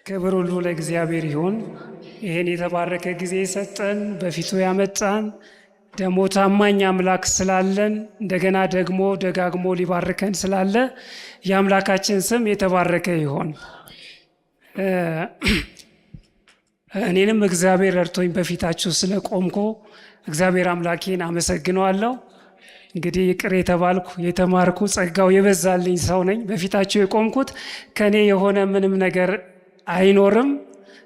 ክብር ሁሉ ለእግዚአብሔር ይሁን። ይህን የተባረከ ጊዜ የሰጠን በፊቱ ያመጣን ደግሞ ታማኝ አምላክ ስላለን እንደገና ደግሞ ደጋግሞ ሊባርከን ስላለ የአምላካችን ስም የተባረከ ይሁን። እኔንም እግዚአብሔር ረድቶኝ በፊታችሁ ስለቆምኩ እግዚአብሔር አምላኬን አመሰግነዋለሁ። እንግዲህ ይቅር የተባልኩ የተማርኩ ጸጋው የበዛልኝ ሰው ነኝ። በፊታችሁ የቆምኩት ከኔ የሆነ ምንም ነገር አይኖርም፣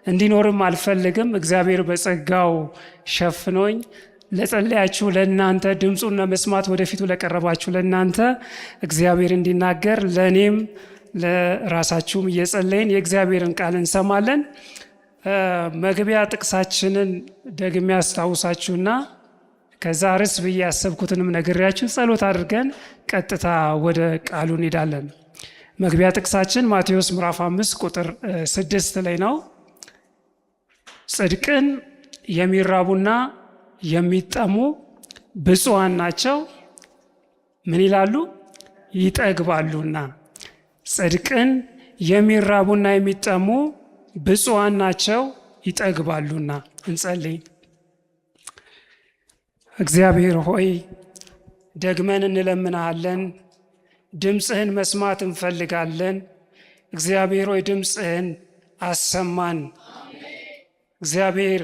እንዲኖርም አልፈልግም። እግዚአብሔር በጸጋው ሸፍኖኝ ለጸለያችሁ ለእናንተ ድምፁን ለመስማት ወደፊቱ ለቀረባችሁ ለእናንተ እግዚአብሔር እንዲናገር ለእኔም ለራሳችሁም እየጸለይን የእግዚአብሔርን ቃል እንሰማለን። መግቢያ ጥቅሳችንን ደግሜ ያስታውሳችሁና ከዛ ርዕስ ብዬ ያሰብኩትንም ነግሬያችሁ ጸሎት አድርገን ቀጥታ ወደ ቃሉ እንሄዳለን። መግቢያ ጥቅሳችን ማቴዎስ ምዕራፍ 5 ቁጥር 6 ላይ ነው። ጽድቅን የሚራቡና የሚጠሙ ብፁዓን ናቸው፣ ምን ይላሉ? ይጠግባሉና። ጽድቅን የሚራቡና የሚጠሙ ብፁዓን ናቸው፣ ይጠግባሉና። እንጸልይ። እግዚአብሔር ሆይ ደግመን እንለምናሃለን። ድምፅህን መስማት እንፈልጋለን። እግዚአብሔር ሆይ ድምፅህን አሰማን። እግዚአብሔር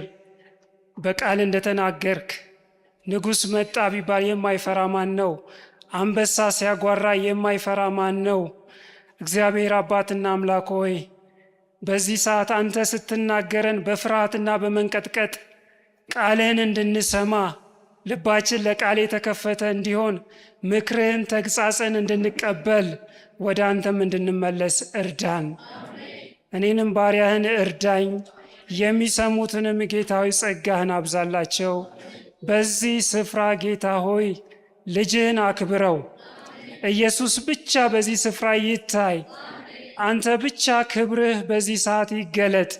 በቃል እንደተናገርክ ንጉሥ መጣ ቢባል የማይፈራ ማን ነው? አንበሳ ሲያጓራ የማይፈራ ማን ነው? እግዚአብሔር አባትና አምላክ ሆይ በዚህ ሰዓት አንተ ስትናገረን በፍርሃትና በመንቀጥቀጥ ቃልህን እንድንሰማ ልባችን ለቃል የተከፈተ እንዲሆን ምክርህን ተግሣጽን እንድንቀበል ወደ አንተም እንድንመለስ እርዳን። እኔንም ባሪያህን እርዳኝ። የሚሰሙትንም ጌታዊ ጸጋህን አብዛላቸው። በዚህ ስፍራ ጌታ ሆይ ልጅህን አክብረው። ኢየሱስ ብቻ በዚህ ስፍራ ይታይ። አንተ ብቻ ክብርህ በዚህ ሰዓት ይገለጥ።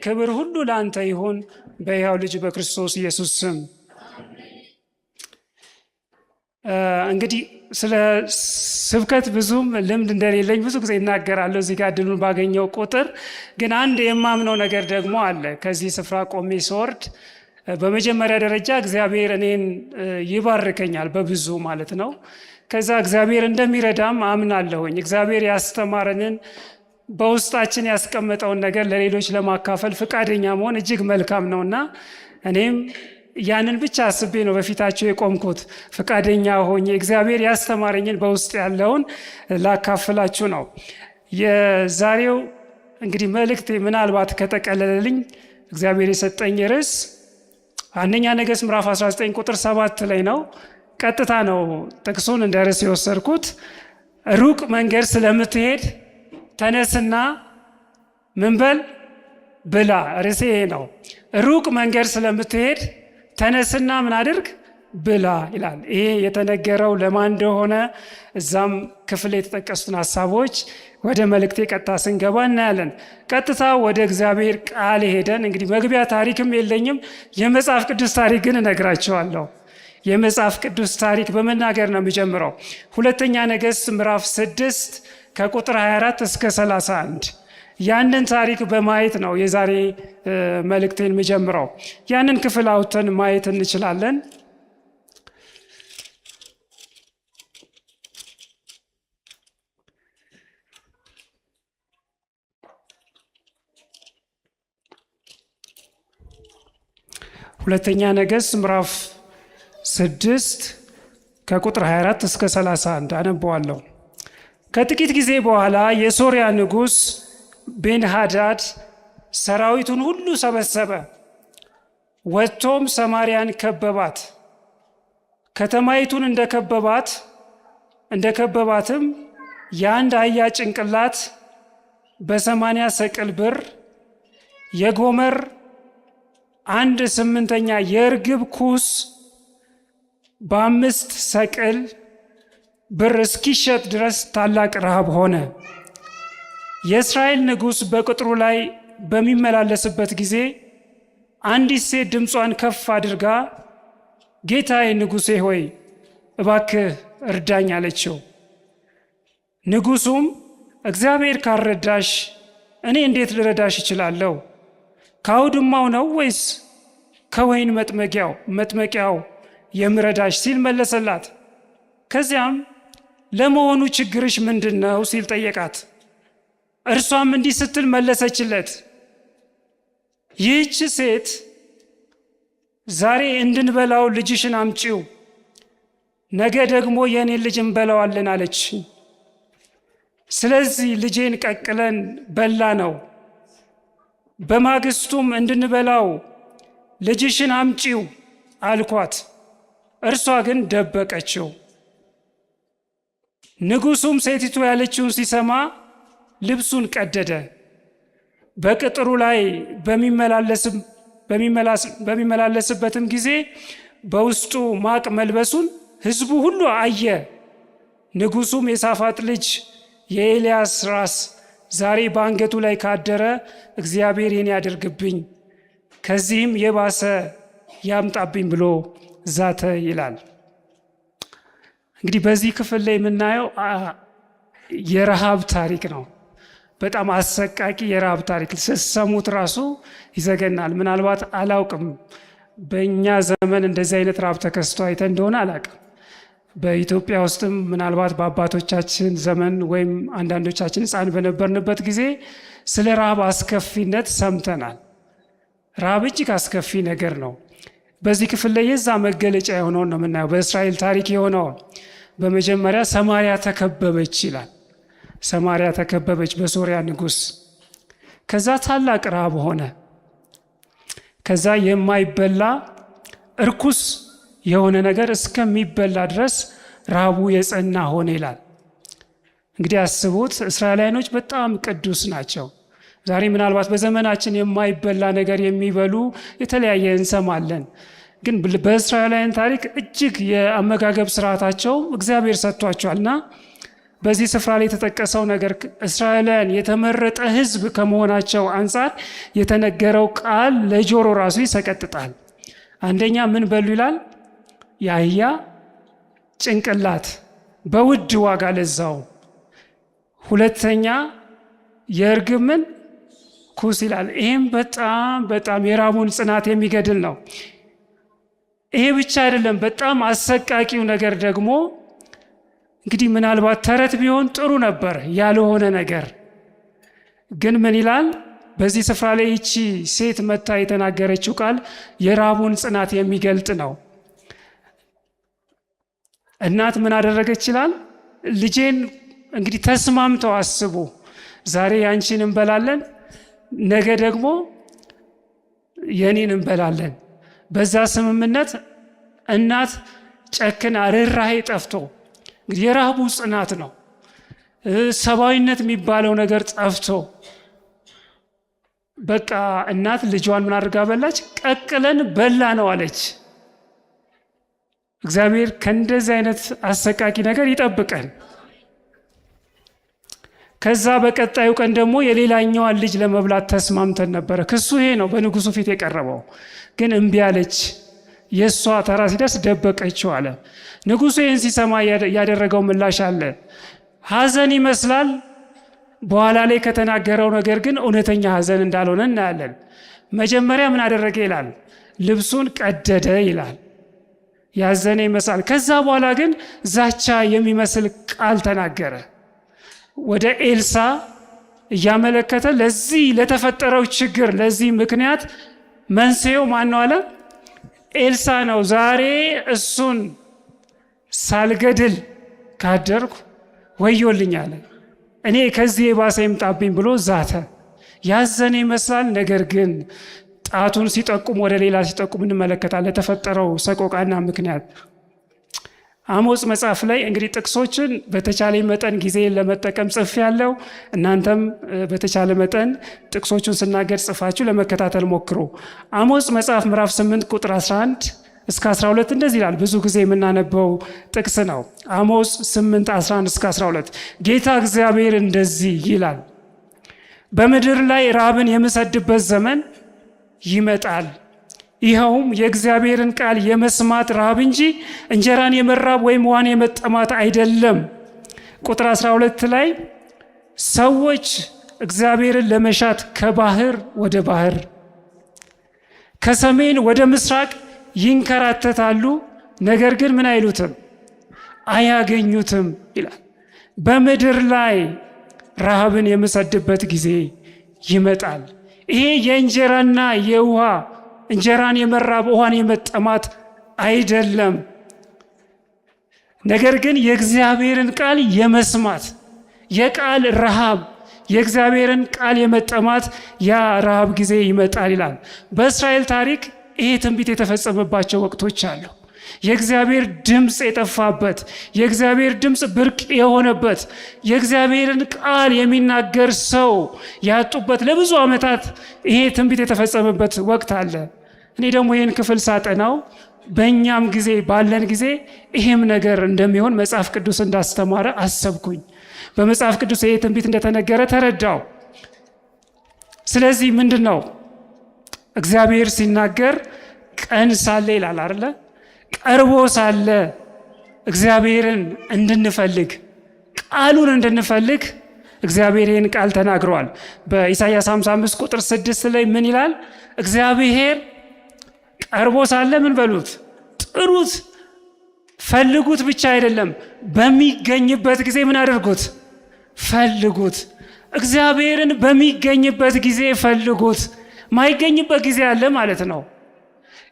ክብር ሁሉ ለአንተ ይሁን በሕያው ልጅ በክርስቶስ ኢየሱስ ስም። እንግዲህ ስለ ስብከት ብዙም ልምድ እንደሌለኝ ብዙ ጊዜ እናገራለሁ እዚህ ጋር ድሉን ባገኘው ቁጥር። ግን አንድ የማምነው ነገር ደግሞ አለ። ከዚህ ስፍራ ቆሜ ስወርድ በመጀመሪያ ደረጃ እግዚአብሔር እኔን ይባርከኛል በብዙ ማለት ነው። ከዛ እግዚአብሔር እንደሚረዳም አምናለሁኝ። እግዚአብሔር ያስተማረንን በውስጣችን ያስቀመጠውን ነገር ለሌሎች ለማካፈል ፈቃደኛ መሆን እጅግ መልካም ነውና እኔም ያንን ብቻ አስቤ ነው በፊታቸው የቆምኩት። ፈቃደኛ ሆኜ እግዚአብሔር ያስተማረኝን በውስጥ ያለውን ላካፍላችሁ ነው። የዛሬው እንግዲህ መልእክቴ ምናልባት ከተቀለለልኝ እግዚአብሔር የሰጠኝ ርዕስ አንደኛ ነገሥት ምዕራፍ 19 ቁጥር 7 ላይ ነው። ቀጥታ ነው ጥቅሱን እንደ ርዕስ የወሰድኩት። ሩቅ መንገድ ስለምትሄድ ተነስና ምን በል ብላ። ርዕሴ ይሄ ነው። ሩቅ መንገድ ስለምትሄድ ተነስና ምን አድርግ ብላ ይላል። ይሄ የተነገረው ለማን እንደሆነ እዛም ክፍል የተጠቀሱትን ሀሳቦች ወደ መልእክቴ ቀጥታ ስንገባ እናያለን። ቀጥታ ወደ እግዚአብሔር ቃል ሄደን እንግዲህ መግቢያ ታሪክም የለኝም፣ የመጽሐፍ ቅዱስ ታሪክ ግን እነግራቸዋለሁ። የመጽሐፍ ቅዱስ ታሪክ በመናገር ነው የሚጀምረው። ሁለተኛ ነገሥት ምዕራፍ 6 ከቁጥር 24 እስከ 31 ያንን ታሪክ በማየት ነው የዛሬ መልእክቴን የምጀምረው። ያንን ክፍል አውጥተን ማየት እንችላለን። ሁለተኛ ነገሥት ምዕራፍ 6 ከቁጥር 24 እስከ 31 አነበዋለሁ። ከጥቂት ጊዜ በኋላ የሶርያ ንጉሥ ቤንሃዳድ ሰራዊቱን ሁሉ ሰበሰበ፣ ወጥቶም ሰማርያን ከበባት። ከተማይቱን እንደከበባትም የአንድ አህያ ጭንቅላት በ80 ሰቅል ብር፣ የጎመር 1/8 የርግብ ኩስ በ5 ሰቅል ብር እስኪሸጥ ድረስ ታላቅ ረሃብ ሆነ። የእስራኤል ንጉሥ በቅጥሩ ላይ በሚመላለስበት ጊዜ አንዲት ሴት ድምጿን ከፍ አድርጋ ጌታዬ ንጉሴ ሆይ እባክህ እርዳኝ አለችው። ንጉሡም እግዚአብሔር ካልረዳሽ እኔ እንዴት ልረዳሽ እችላለሁ? ከአውድማው ነው ወይስ ከወይን መጥመቂያው የምረዳሽ ሲል መለሰላት። ከዚያም ለመሆኑ ችግርሽ ምንድን ነው ሲል ጠየቃት። እርሷም እንዲህ ስትል መለሰችለት፣ ይህች ሴት ዛሬ እንድንበላው ልጅሽን አምጪው፣ ነገ ደግሞ የእኔን ልጅ እንበላዋለን አለች። ስለዚህ ልጄን ቀቅለን በላ ነው። በማግስቱም እንድንበላው ልጅሽን አምጪው አልኳት፣ እርሷ ግን ደበቀችው። ንጉሡም ሴቲቱ ያለችውን ሲሰማ ልብሱን ቀደደ። በቅጥሩ ላይ በሚመላለስበትም ጊዜ በውስጡ ማቅ መልበሱን ሕዝቡ ሁሉ አየ። ንጉሡም የሳፋጥ ልጅ የኤልያስ ራስ ዛሬ በአንገቱ ላይ ካደረ እግዚአብሔር ይህን ያደርግብኝ፣ ከዚህም የባሰ ያምጣብኝ ብሎ ዛተ ይላል። እንግዲህ በዚህ ክፍል ላይ የምናየው የረሃብ ታሪክ ነው። በጣም አሰቃቂ የረሃብ ታሪክ። ስትሰሙት ራሱ ይዘገናል። ምናልባት አላውቅም፣ በእኛ ዘመን እንደዚህ አይነት ረሃብ ተከስቶ አይተ እንደሆነ አላውቅም። በኢትዮጵያ ውስጥም ምናልባት በአባቶቻችን ዘመን ወይም አንዳንዶቻችን ሕፃን በነበርንበት ጊዜ ስለ ረሃብ አስከፊነት ሰምተናል። ረሃብ እጅግ አስከፊ ነገር ነው። በዚህ ክፍል ላይ የዛ መገለጫ የሆነውን ነው የምናየው። በእስራኤል ታሪክ የሆነውን በመጀመሪያ ሰማርያ ተከበበች ይላል። ሰማርያ ተከበበች በሶርያ ንጉሥ። ከዛ ታላቅ ረሃብ ሆነ። ከዛ የማይበላ እርኩስ የሆነ ነገር እስከሚበላ ድረስ ረሃቡ የጸና ሆነ ይላል። እንግዲህ አስቡት፣ እስራኤላውያኖች በጣም ቅዱስ ናቸው። ዛሬ ምናልባት በዘመናችን የማይበላ ነገር የሚበሉ የተለያየ እንሰማለን። ግን በእስራኤላውያን ታሪክ እጅግ የአመጋገብ ስርዓታቸው እግዚአብሔር ሰጥቷቸዋልና በዚህ ስፍራ ላይ የተጠቀሰው ነገር እስራኤላውያን የተመረጠ ሕዝብ ከመሆናቸው አንጻር የተነገረው ቃል ለጆሮ ራሱ ይሰቀጥጣል። አንደኛ ምን በሉ ይላል? የአህያ ጭንቅላት በውድ ዋጋ ለዛው። ሁለተኛ የእርግብ ምን ኩስ ይላል። ይህም በጣም የራቡን ጽናት የሚገድል ነው። ይሄ ብቻ አይደለም። በጣም አሰቃቂው ነገር ደግሞ እንግዲህ ምናልባት ተረት ቢሆን ጥሩ ነበር፣ ያልሆነ ነገር ግን ምን ይላል? በዚህ ስፍራ ላይ ይቺ ሴት መታ የተናገረችው ቃል የራቡን ጽናት የሚገልጥ ነው። እናት ምን አደረገች ይላል? ልጄን እንግዲህ ተስማምተው አስቡ፣ ዛሬ ያንቺን እንበላለን፣ ነገ ደግሞ የኔን እንበላለን። በዛ ስምምነት እናት ጨክና ርኅራኄ ጠፍቶ እንግዲህ የረሃቡ ጽናት ነው። ሰብአዊነት የሚባለው ነገር ጠፍቶ በቃ እናት ልጇን ምን አድርጋ በላች? ቀቅለን በላ ነው አለች። እግዚአብሔር ከእንደዚህ አይነት አሰቃቂ ነገር ይጠብቀን። ከዛ በቀጣዩ ቀን ደግሞ የሌላኛዋን ልጅ ለመብላት ተስማምተን ነበረ። ክሱ ይሄ ነው በንጉሱ ፊት የቀረበው። ግን እምቢ አለች። የእሷ ተራ ሲደርስ ደበቀችው አለ። ንጉሱ ይህን ሲሰማ ያደረገው ምላሽ አለ። ሐዘን ይመስላል። በኋላ ላይ ከተናገረው ነገር ግን እውነተኛ ሐዘን እንዳልሆነ እናያለን። መጀመሪያ ምን አደረገ ይላል? ልብሱን ቀደደ ይላል። ያዘነ ይመስላል። ከዛ በኋላ ግን ዛቻ የሚመስል ቃል ተናገረ። ወደ ኤልሳ እያመለከተ ለዚህ ለተፈጠረው ችግር ለዚህ ምክንያት መንስኤው ማን ነው አለ? ኤልሳ ነው። ዛሬ እሱን ሳልገድል ካደርኩ ወዮልኝ አለ። እኔ ከዚህ የባሰ ይምጣብኝ ብሎ ዛተ። ያዘነ ይመስላል። ነገር ግን ጣቱን ሲጠቁም ወደ ሌላ ሲጠቁም እንመለከታለን። ለተፈጠረው ሰቆቃና ምክንያት አሞጽ መጽሐፍ ላይ እንግዲህ ጥቅሶችን በተቻለ መጠን ጊዜ ለመጠቀም ጽፍ ያለው እናንተም በተቻለ መጠን ጥቅሶቹን ስናገር ጽፋችሁ ለመከታተል ሞክሩ። አሞጽ መጽሐፍ ምዕራፍ 8 ቁጥር 11 እስከ 12 እንደዚህ ይላል። ብዙ ጊዜ የምናነበው ጥቅስ ነው። አሞጽ 8 11 እስከ 12 ጌታ እግዚአብሔር እንደዚህ ይላል፣ በምድር ላይ ራብን የምሰድበት ዘመን ይመጣል። ይኸውም የእግዚአብሔርን ቃል የመስማት ረሃብ እንጂ እንጀራን የመራብ ወይም ውሃን የመጠማት አይደለም። ቁጥር 12 ላይ ሰዎች እግዚአብሔርን ለመሻት ከባህር ወደ ባህር ከሰሜን ወደ ምስራቅ ይንከራተታሉ፣ ነገር ግን ምን አይሉትም? አያገኙትም ይላል። በምድር ላይ ረሃብን የምሰድበት ጊዜ ይመጣል። ይሄ የእንጀራና የውሃ እንጀራን የመራብ ውሃን የመጠማት አይደለም። ነገር ግን የእግዚአብሔርን ቃል የመስማት የቃል ረሃብ፣ የእግዚአብሔርን ቃል የመጠማት ያ ረሃብ ጊዜ ይመጣል ይላል። በእስራኤል ታሪክ ይሄ ትንቢት የተፈጸመባቸው ወቅቶች አሉ። የእግዚአብሔር ድምፅ የጠፋበት፣ የእግዚአብሔር ድምፅ ብርቅ የሆነበት፣ የእግዚአብሔርን ቃል የሚናገር ሰው ያጡበት ለብዙ ዓመታት ይሄ ትንቢት የተፈጸመበት ወቅት አለ። እኔ ደግሞ ይህን ክፍል ሳጠናው በእኛም ጊዜ ባለን ጊዜ ይሄም ነገር እንደሚሆን መጽሐፍ ቅዱስ እንዳስተማረ አሰብኩኝ። በመጽሐፍ ቅዱስ ይሄ ትንቢት እንደተነገረ ተረዳው። ስለዚህ ምንድን ነው እግዚአብሔር ሲናገር ቀን ሳለ ይላል አይደለ? ቀርቦ ሳለ እግዚአብሔርን እንድንፈልግ ቃሉን እንድንፈልግ እግዚአብሔር ይህን ቃል ተናግረዋል። በኢሳይያስ 55 ቁጥር 6 ላይ ምን ይላል? እግዚአብሔር ቀርቦ ሳለ ምን በሉት? ጥሩት። ፈልጉት ብቻ አይደለም፣ በሚገኝበት ጊዜ ምን አድርጉት? ፈልጉት። እግዚአብሔርን በሚገኝበት ጊዜ ፈልጉት። ማይገኝበት ጊዜ አለ ማለት ነው።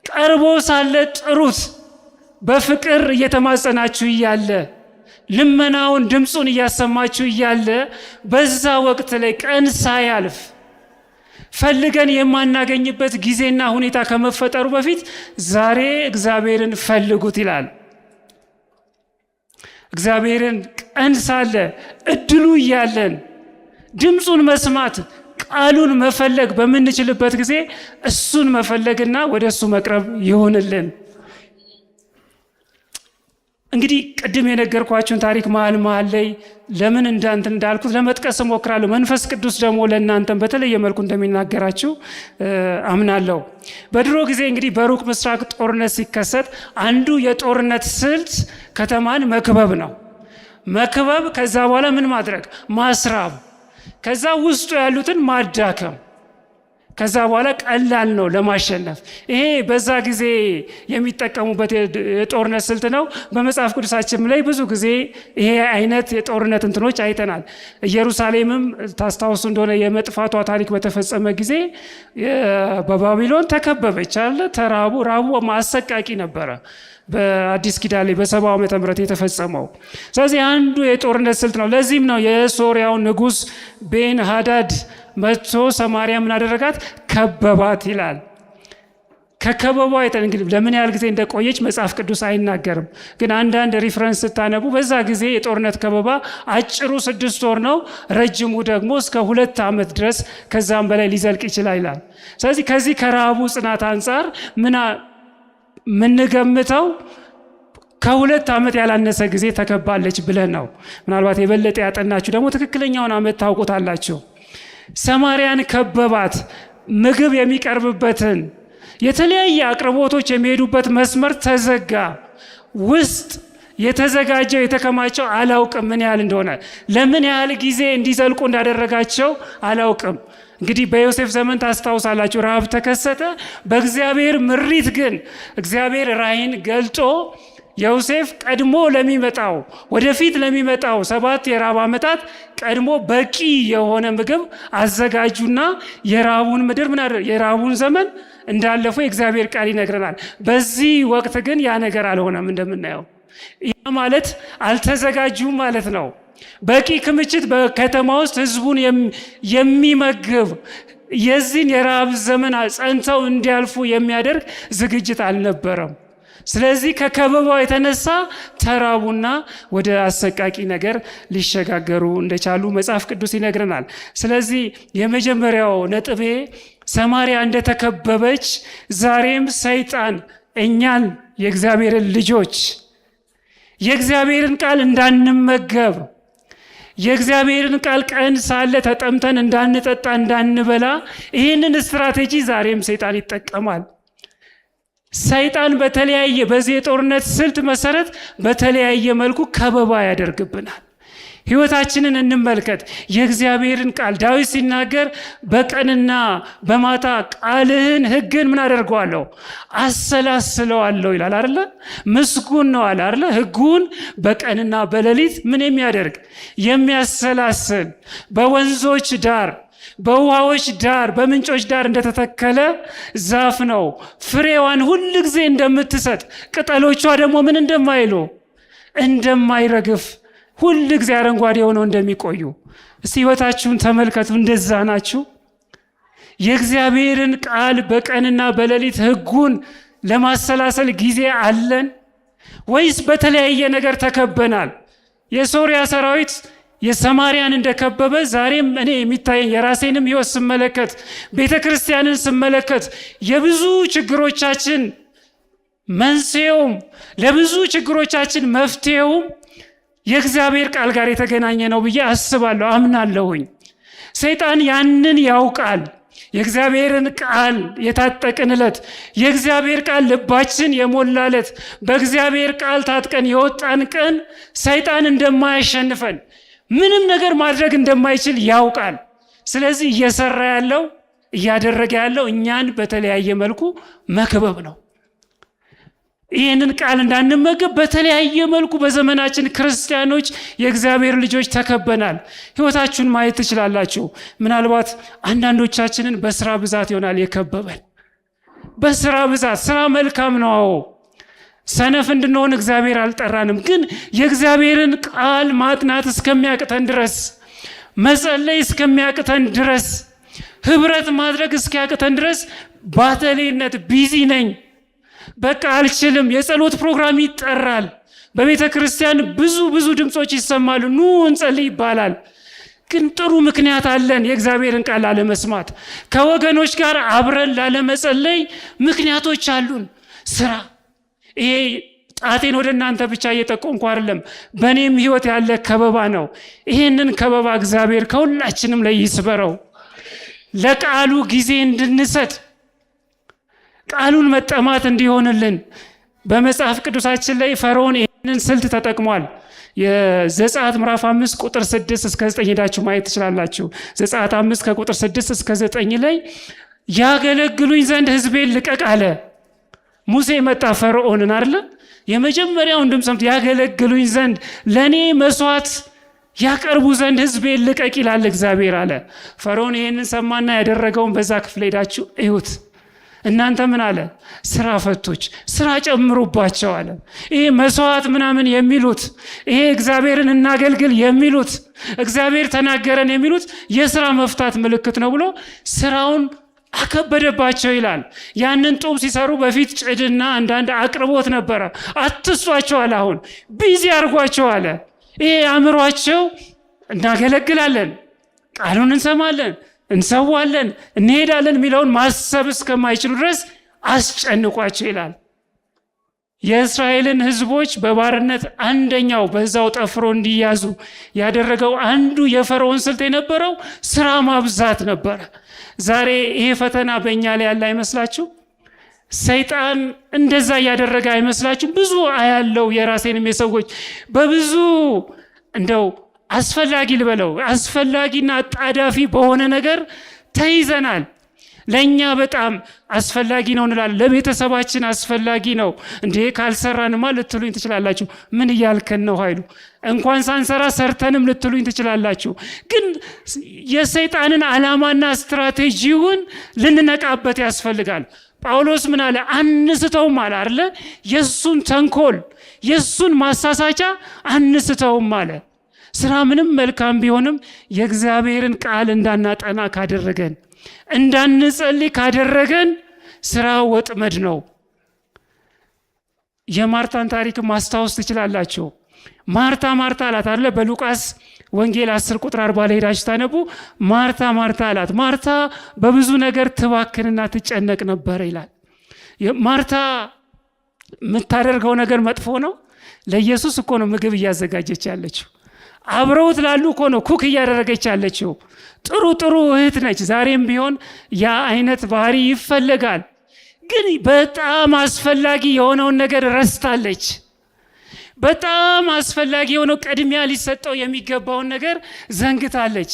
ቀርቦ ሳለ ጥሩት። በፍቅር እየተማጸናችሁ እያለ ልመናውን ድምፁን እያሰማችሁ እያለ በዛ ወቅት ላይ ቀን ሳያልፍ ፈልገን የማናገኝበት ጊዜና ሁኔታ ከመፈጠሩ በፊት ዛሬ እግዚአብሔርን ፈልጉት ይላል። እግዚአብሔርን ቀን ሳለ እድሉ እያለን ድምፁን መስማት ቃሉን መፈለግ በምንችልበት ጊዜ እሱን መፈለግና ወደ እሱ መቅረብ ይሆንልን። እንግዲህ ቅድም የነገርኳችሁን ታሪክ መሀል ላይ ለምን እንዳልኩት ለመጥቀስ እሞክራለሁ። መንፈስ ቅዱስ ደግሞ ለእናንተም በተለየ መልኩ እንደሚናገራችሁ አምናለሁ። በድሮ ጊዜ እንግዲህ በሩቅ ምስራቅ ጦርነት ሲከሰት አንዱ የጦርነት ስልት ከተማን መክበብ ነው። መክበብ፣ ከዛ በኋላ ምን ማድረግ? ማስራብ፣ ከዛ ውስጡ ያሉትን ማዳከም። ከዛ በኋላ ቀላል ነው ለማሸነፍ። ይሄ በዛ ጊዜ የሚጠቀሙበት የጦርነት ስልት ነው። በመጽሐፍ ቅዱሳችን ላይ ብዙ ጊዜ ይሄ አይነት የጦርነት እንትኖች አይተናል። ኢየሩሳሌምም ታስታውሱ እንደሆነ የመጥፋቷ ታሪክ በተፈጸመ ጊዜ በባቢሎን ተከበበች አለ። ተራቡ። ራቡ አሰቃቂ ነበረ። በአዲስ ኪዳን ላይ በ70 ዓመተ ምህረት የተፈጸመው። ስለዚህ አንዱ የጦርነት ስልት ነው። ለዚህም ነው የሶሪያው ንጉሥ ቤን ሃዳድ መጥቶ ሰማርያ ምን አደረጋት? ከበባት ይላል። ከከበባ እንግዲህ ለምን ያህል ጊዜ እንደቆየች መጽሐፍ ቅዱስ አይናገርም። ግን አንዳንድ ሪፍረንስ ስታነቡ በዛ ጊዜ የጦርነት ከበባ አጭሩ 6 ወር ነው፣ ረጅሙ ደግሞ እስከ 2 ዓመት ድረስ ከዛም በላይ ሊዘልቅ ይችላል ይላል። ስለዚህ ከዚህ ከረሃቡ ጽናት አንጻር ምንገምተው ከ2 ዓመት ያላነሰ ጊዜ ተከባለች ብለን ነው። ምናልባት የበለጠ ያጠናችሁ ደግሞ ትክክለኛውን ዓመት ታውቁታላችሁ። ሰማርያን ከበባት። ምግብ የሚቀርብበትን የተለያየ አቅርቦቶች የሚሄዱበት መስመር ተዘጋ። ውስጥ የተዘጋጀው የተከማቸው አላውቅም ምን ያህል እንደሆነ፣ ለምን ያህል ጊዜ እንዲዘልቁ እንዳደረጋቸው አላውቅም። እንግዲህ በዮሴፍ ዘመን ታስታውሳላችሁ፣ ረሃብ ተከሰተ። በእግዚአብሔር ምሪት ግን እግዚአብሔር ራእይን ገልጦ ዮሴፍ ቀድሞ ለሚመጣው ወደፊት ለሚመጣው 7 የራብ ዓመታት ቀድሞ በቂ የሆነ ምግብ አዘጋጁና የራቡን ምድር የራቡን ዘመን እንዳለፈ የእግዚአብሔር ቃል ይነግረናል። በዚህ ወቅት ግን ያ ነገር አልሆነም። እንደምናየው ያ ማለት አልተዘጋጁም ማለት ነው። በቂ ክምችት በከተማ ውስጥ ህዝቡን የሚመግብ የዚህን የራብ ዘመን ጸንተው እንዲያልፉ የሚያደርግ ዝግጅት አልነበረም። ስለዚህ ከከበባው የተነሳ ተራቡና ወደ አሰቃቂ ነገር ሊሸጋገሩ እንደቻሉ መጽሐፍ ቅዱስ ይነግረናል። ስለዚህ የመጀመሪያው ነጥቤ ሰማርያ እንደተከበበች ዛሬም ሰይጣን እኛን የእግዚአብሔርን ልጆች የእግዚአብሔርን ቃል እንዳንመገብ የእግዚአብሔርን ቃል ቀን ሳለ ተጠምተን እንዳንጠጣ እንዳንበላ ይህንን ስትራቴጂ ዛሬም ሰይጣን ይጠቀማል። ሰይጣን በተለያየ በዚህ የጦርነት ስልት መሰረት በተለያየ መልኩ ከበባ ያደርግብናል። ህይወታችንን እንመልከት። የእግዚአብሔርን ቃል ዳዊት ሲናገር በቀንና በማታ ቃልህን ህግን ምን አደርገዋለሁ? አሰላስለዋለሁ ይላል አይደለ? ምስጉን ነው አለ አይደለ? ህጉን በቀንና በሌሊት ምን የሚያደርግ የሚያሰላስል በወንዞች ዳር በውሃዎች ዳር በምንጮች ዳር እንደተተከለ ዛፍ ነው። ፍሬዋን ሁል ጊዜ እንደምትሰጥ ቅጠሎቿ ደግሞ ምን እንደማይሉ እንደማይረግፍ ሁል ጊዜ አረንጓዴ ሆነው እንደሚቆዩ። እስቲ ህይወታችሁን ተመልከቱ። እንደዛ ናችሁ? የእግዚአብሔርን ቃል በቀንና በሌሊት ህጉን ለማሰላሰል ጊዜ አለን ወይስ በተለያየ ነገር ተከበናል? የሶሪያ ሰራዊት የሰማርያን እንደከበበ ዛሬም እኔ የሚታየኝ የራሴንም ህይወት ስመለከት ቤተ ክርስቲያንን ስመለከት የብዙ ችግሮቻችን መንስኤውም ለብዙ ችግሮቻችን መፍትሄውም የእግዚአብሔር ቃል ጋር የተገናኘ ነው ብዬ አስባለሁ፣ አምናለሁኝ። ሰይጣን ያንን ያውቃል። የእግዚአብሔርን ቃል የታጠቅንለት የእግዚአብሔር ቃል ልባችን የሞላለት በእግዚአብሔር ቃል ታጥቀን የወጣን ቀን ሰይጣን እንደማያሸንፈን ምንም ነገር ማድረግ እንደማይችል ያውቃል። ስለዚህ እየሰራ ያለው እያደረገ ያለው እኛን በተለያየ መልኩ መክበብ ነው። ይህንን ቃል እንዳንመገብ በተለያየ መልኩ በዘመናችን ክርስቲያኖች የእግዚአብሔር ልጆች ተከበናል። ህይወታችሁን ማየት ትችላላችሁ። ምናልባት አንዳንዶቻችንን በስራ ብዛት ይሆናል የከበበን። በስራ ብዛት ስራ መልካም ነው። ሰነፍ እንድንሆን እግዚአብሔር አልጠራንም። ግን የእግዚአብሔርን ቃል ማጥናት እስከሚያቅተን ድረስ፣ መጸለይ እስከሚያቅተን ድረስ፣ ህብረት ማድረግ እስኪያቅተን ድረስ ባተሌነት ቢዚ ነኝ፣ በቃ አልችልም። የጸሎት ፕሮግራም ይጠራል። በቤተ ክርስቲያን ብዙ ድምጾች ይሰማሉ። ኑ እንጸልይ ይባላል። ግን ጥሩ ምክንያት አለን የእግዚአብሔርን ቃል ላለመስማት፣ ከወገኖች ጋር አብረን ላለመጸለይ ምክንያቶች አሉን። ስራ ይሄ ጣቴን ወደ እናንተ ብቻ እየጠቆምኩ አይደለም፣ በእኔም ህይወት ያለ ከበባ ነው። ይሄንን ከበባ እግዚአብሔር ከሁላችንም ላይ ይስበረው። ለቃሉ ጊዜ እንድንሰጥ ቃሉን መጠማት እንዲሆንልን በመጽሐፍ ቅዱሳችን ላይ ፈርዖን ይህንን ስልት ተጠቅሟል። የዘጸአት ምዕራፍ 5 ቁጥር 6 እስከ 9 ሄዳችሁ ማየት ትችላላችሁ። ዘጸአት 5 ከቁጥር 6 እስከ 9 ላይ ያገለግሉኝ ዘንድ ህዝቤን ልቀቅ አለ። ሙሴ መጣ ፈርዖንን አይደለ? የመጀመሪያውን ድምፅ ሰምቶ ያገለግሉኝ ዘንድ ለኔ መስዋዕት ያቀርቡ ዘንድ ህዝቤን ልቀቅ ይላል እግዚአብሔር አለ። ፈርዖን ይህንን ሰማና ያደረገውን በዛ ክፍል ሄዳችሁ እዩት። እናንተ ምን አለ? ስራ ፈቶች ስራ ጨምሩባቸው አለ። ይሄ መስዋዕት ምናምን የሚሉት ይሄ እግዚአብሔርን እናገልግል የሚሉት እግዚአብሔር ተናገረን የሚሉት የስራ መፍታት ምልክት ነው ብሎ ስራውን አከበደባቸው ይላል። ያንን ጡብ ሲሰሩ በፊት ጭድና አንዳንድ አቅርቦት ነበረ። አትስጧቸው አለ። አሁን ቢዚ አድርጓቸው አለ። ይሄ አእምሯቸው እናገለግላለን፣ ቃሉን እንሰማለን፣ እንሰዋለን፣ እንሄዳለን የሚለውን ማሰብ እስከማይችሉ ድረስ አስጨንቋቸው ይላል። የእስራኤልን ህዝቦች በባርነት አንደኛው በዛው ጠፍሮ እንዲያዙ ያደረገው አንዱ የፈርዖን ስልት የነበረው ስራ ማብዛት ነበረ። ዛሬ ይሄ ፈተና በእኛ ላይ ያለ አይመስላችሁ? ሰይጣን እንደዛ እያደረገ አይመስላችሁ? ብዙ አያለው የራሴንም የሰዎች በብዙ እንደው አስፈላጊ ልበለው አስፈላጊና አጣዳፊ በሆነ ነገር ተይዘናል። ለእኛ በጣም አስፈላጊ ነው እንላለን። ለቤተሰባችን አስፈላጊ ነው። እንዴ ካልሰራንማ ልትሉኝ ትችላላችሁ። ምን እያልከን ነው ኃይሉ? እንኳን ሳንሰራ ሰርተንም ልትሉኝ ትችላላችሁ። ግን የሰይጣንን ዓላማና ስትራቴጂውን ልንነቃበት ያስፈልጋል። ጳውሎስ ምን አለ? አንስተውም አለ አይደለ? የሱን ተንኮል የሱን ማሳሳቻ አንስተውም አለ። ስራ ምንም መልካም ቢሆንም የእግዚአብሔርን ቃል እንዳናጠና ካደረገን እንዳንጸልይ ካደረገን ስራ ወጥመድ ነው። የማርታን ታሪክ ማስታወስ ትችላላችሁ። ማርታ አላት አይደለ? በሉቃስ ወንጌል 10 ቁጥር 40 ላይ ሄዳችሁ ታነቡ። ማርታ አላት። ማርታ በብዙ ነገር ትባክንና ትጨነቅ ነበር ይላል። ማርታ የምታደርገው ነገር መጥፎ ነው። ለኢየሱስ እኮ ነው ምግብ እያዘጋጀች ያለችው። አብረውት ላሉ እኮ ነው ኩክ እያደረገች ያለችው። ጥሩ እህት ነች። ዛሬም ቢሆን ያ አይነት ባህሪ ይፈለጋል። ግን በጣም አስፈላጊ የሆነውን ነገር ረስታለች። በጣም አስፈላጊ የሆነው ቅድሚያ ሊሰጠው የሚገባውን ነገር ዘንግታለች።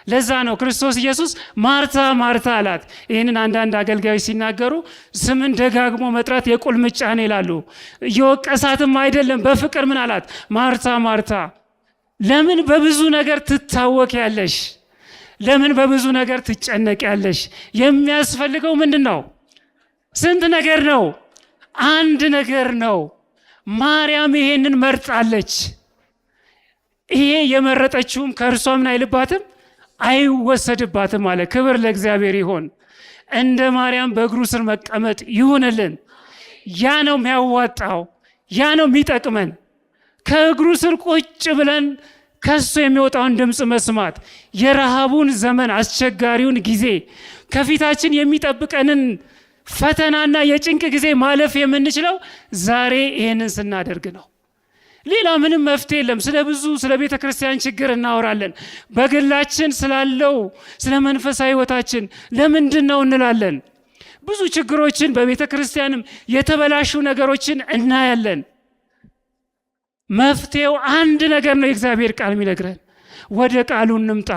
ለዛ ነው ክርስቶስ ኢየሱስ ማርታ ማርታ አላት። ይህንን አንዳንድ አገልጋዮች ሲናገሩ ስምን ደጋግሞ መጥራት የቁልምጫ ነው ይላሉ። እየወቀሳትም አይደለም፣ በፍቅር ምን አላት? ማርታ ማርታ፣ ለምን በብዙ ነገር ትታወቂያለሽ? ለምን በብዙ ነገር ትጨነቂያለሽ? የሚያስፈልገው ምንድን ነው? ስንት ነገር ነው? አንድ ነገር ነው። ማርያም ይሄንን መርጣለች። ይሄ የመረጠችውም ከእርሷ ምን አይልባትም? አይወሰድባትም አለ። ክብር ለእግዚአብሔር ይሆን። እንደ ማርያም በእግሩ ስር መቀመጥ ይሁንልን። ያ ነው የሚያዋጣው፣ ያ ነው የሚጠቅመን። ከእግሩ ስር ቁጭ ብለን ከሱ የሚወጣውን ድምፅ መስማት፣ የረሃቡን ዘመን አስቸጋሪውን ጊዜ፣ ከፊታችን የሚጠብቀንን ፈተናና የጭንቅ ጊዜ ማለፍ የምንችለው ዛሬ ይሄንን ስናደርግ ነው። ሌላ ምንም መፍትሄ የለም። ስለ ቤተ ክርስቲያን ችግር እናወራለን። በግላችን ስላለው ስለ መንፈሳዊ ሕይወታችን ለምንድን ነው እንላለን። ብዙ ችግሮችን በቤተ ክርስቲያንም የተበላሹ ነገሮችን እናያለን። መፍትሄው አንድ ነገር ነው። የእግዚአብሔር ቃል የሚነግረን ወደ ቃሉ እንምጣ።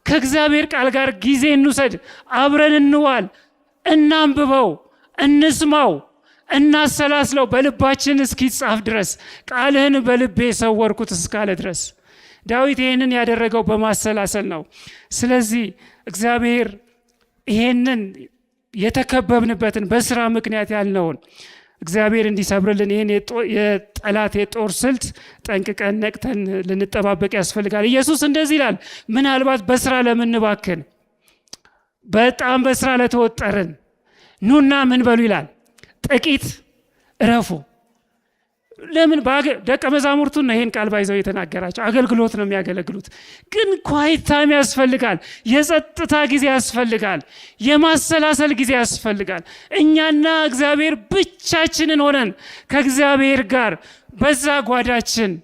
ከእግዚአብሔር ቃል ጋር ጊዜ እንውሰድ። አብረን እንዋል፣ እናንብበው፣ እንስማው፣ እናሰላስለው በልባችን እስኪጻፍ ድረስ። ቃልህን በልቤ ሰወርኩት እስካለ ድረስ። ዳዊት ይህንን ያደረገው በማሰላሰል ነው። ስለዚህ እግዚአብሔር ይህንን የተከበብንበትን በስራ ምክንያት ያልነውን እግዚአብሔር እንዲሰብርልን ይህን የጠላት የጦር ስልት ጠንቅቀን ነቅተን ልንጠባበቅ ያስፈልጋል። ኢየሱስ እንደዚህ ይላል፣ ምናልባት በስራ ለምንባክን፣ በጣም በስራ ለተወጠርን ኑና ምን በሉ ይላል፣ ጥቂት እረፉ። ለምን? ደቀ መዛሙርቱን ነው ይሄን ቃል ባይዘው የተናገራቸው። አገልግሎት ነው የሚያገለግሉት፣ ግን ኳይት ታይም ያስፈልጋል። የጸጥታ ጊዜ ያስፈልጋል። የማሰላሰል ጊዜ ያስፈልጋል። እኛና እግዚአብሔር ብቻችንን ሆነን ከእግዚአብሔር ጋር በዛ ጓዳችን፣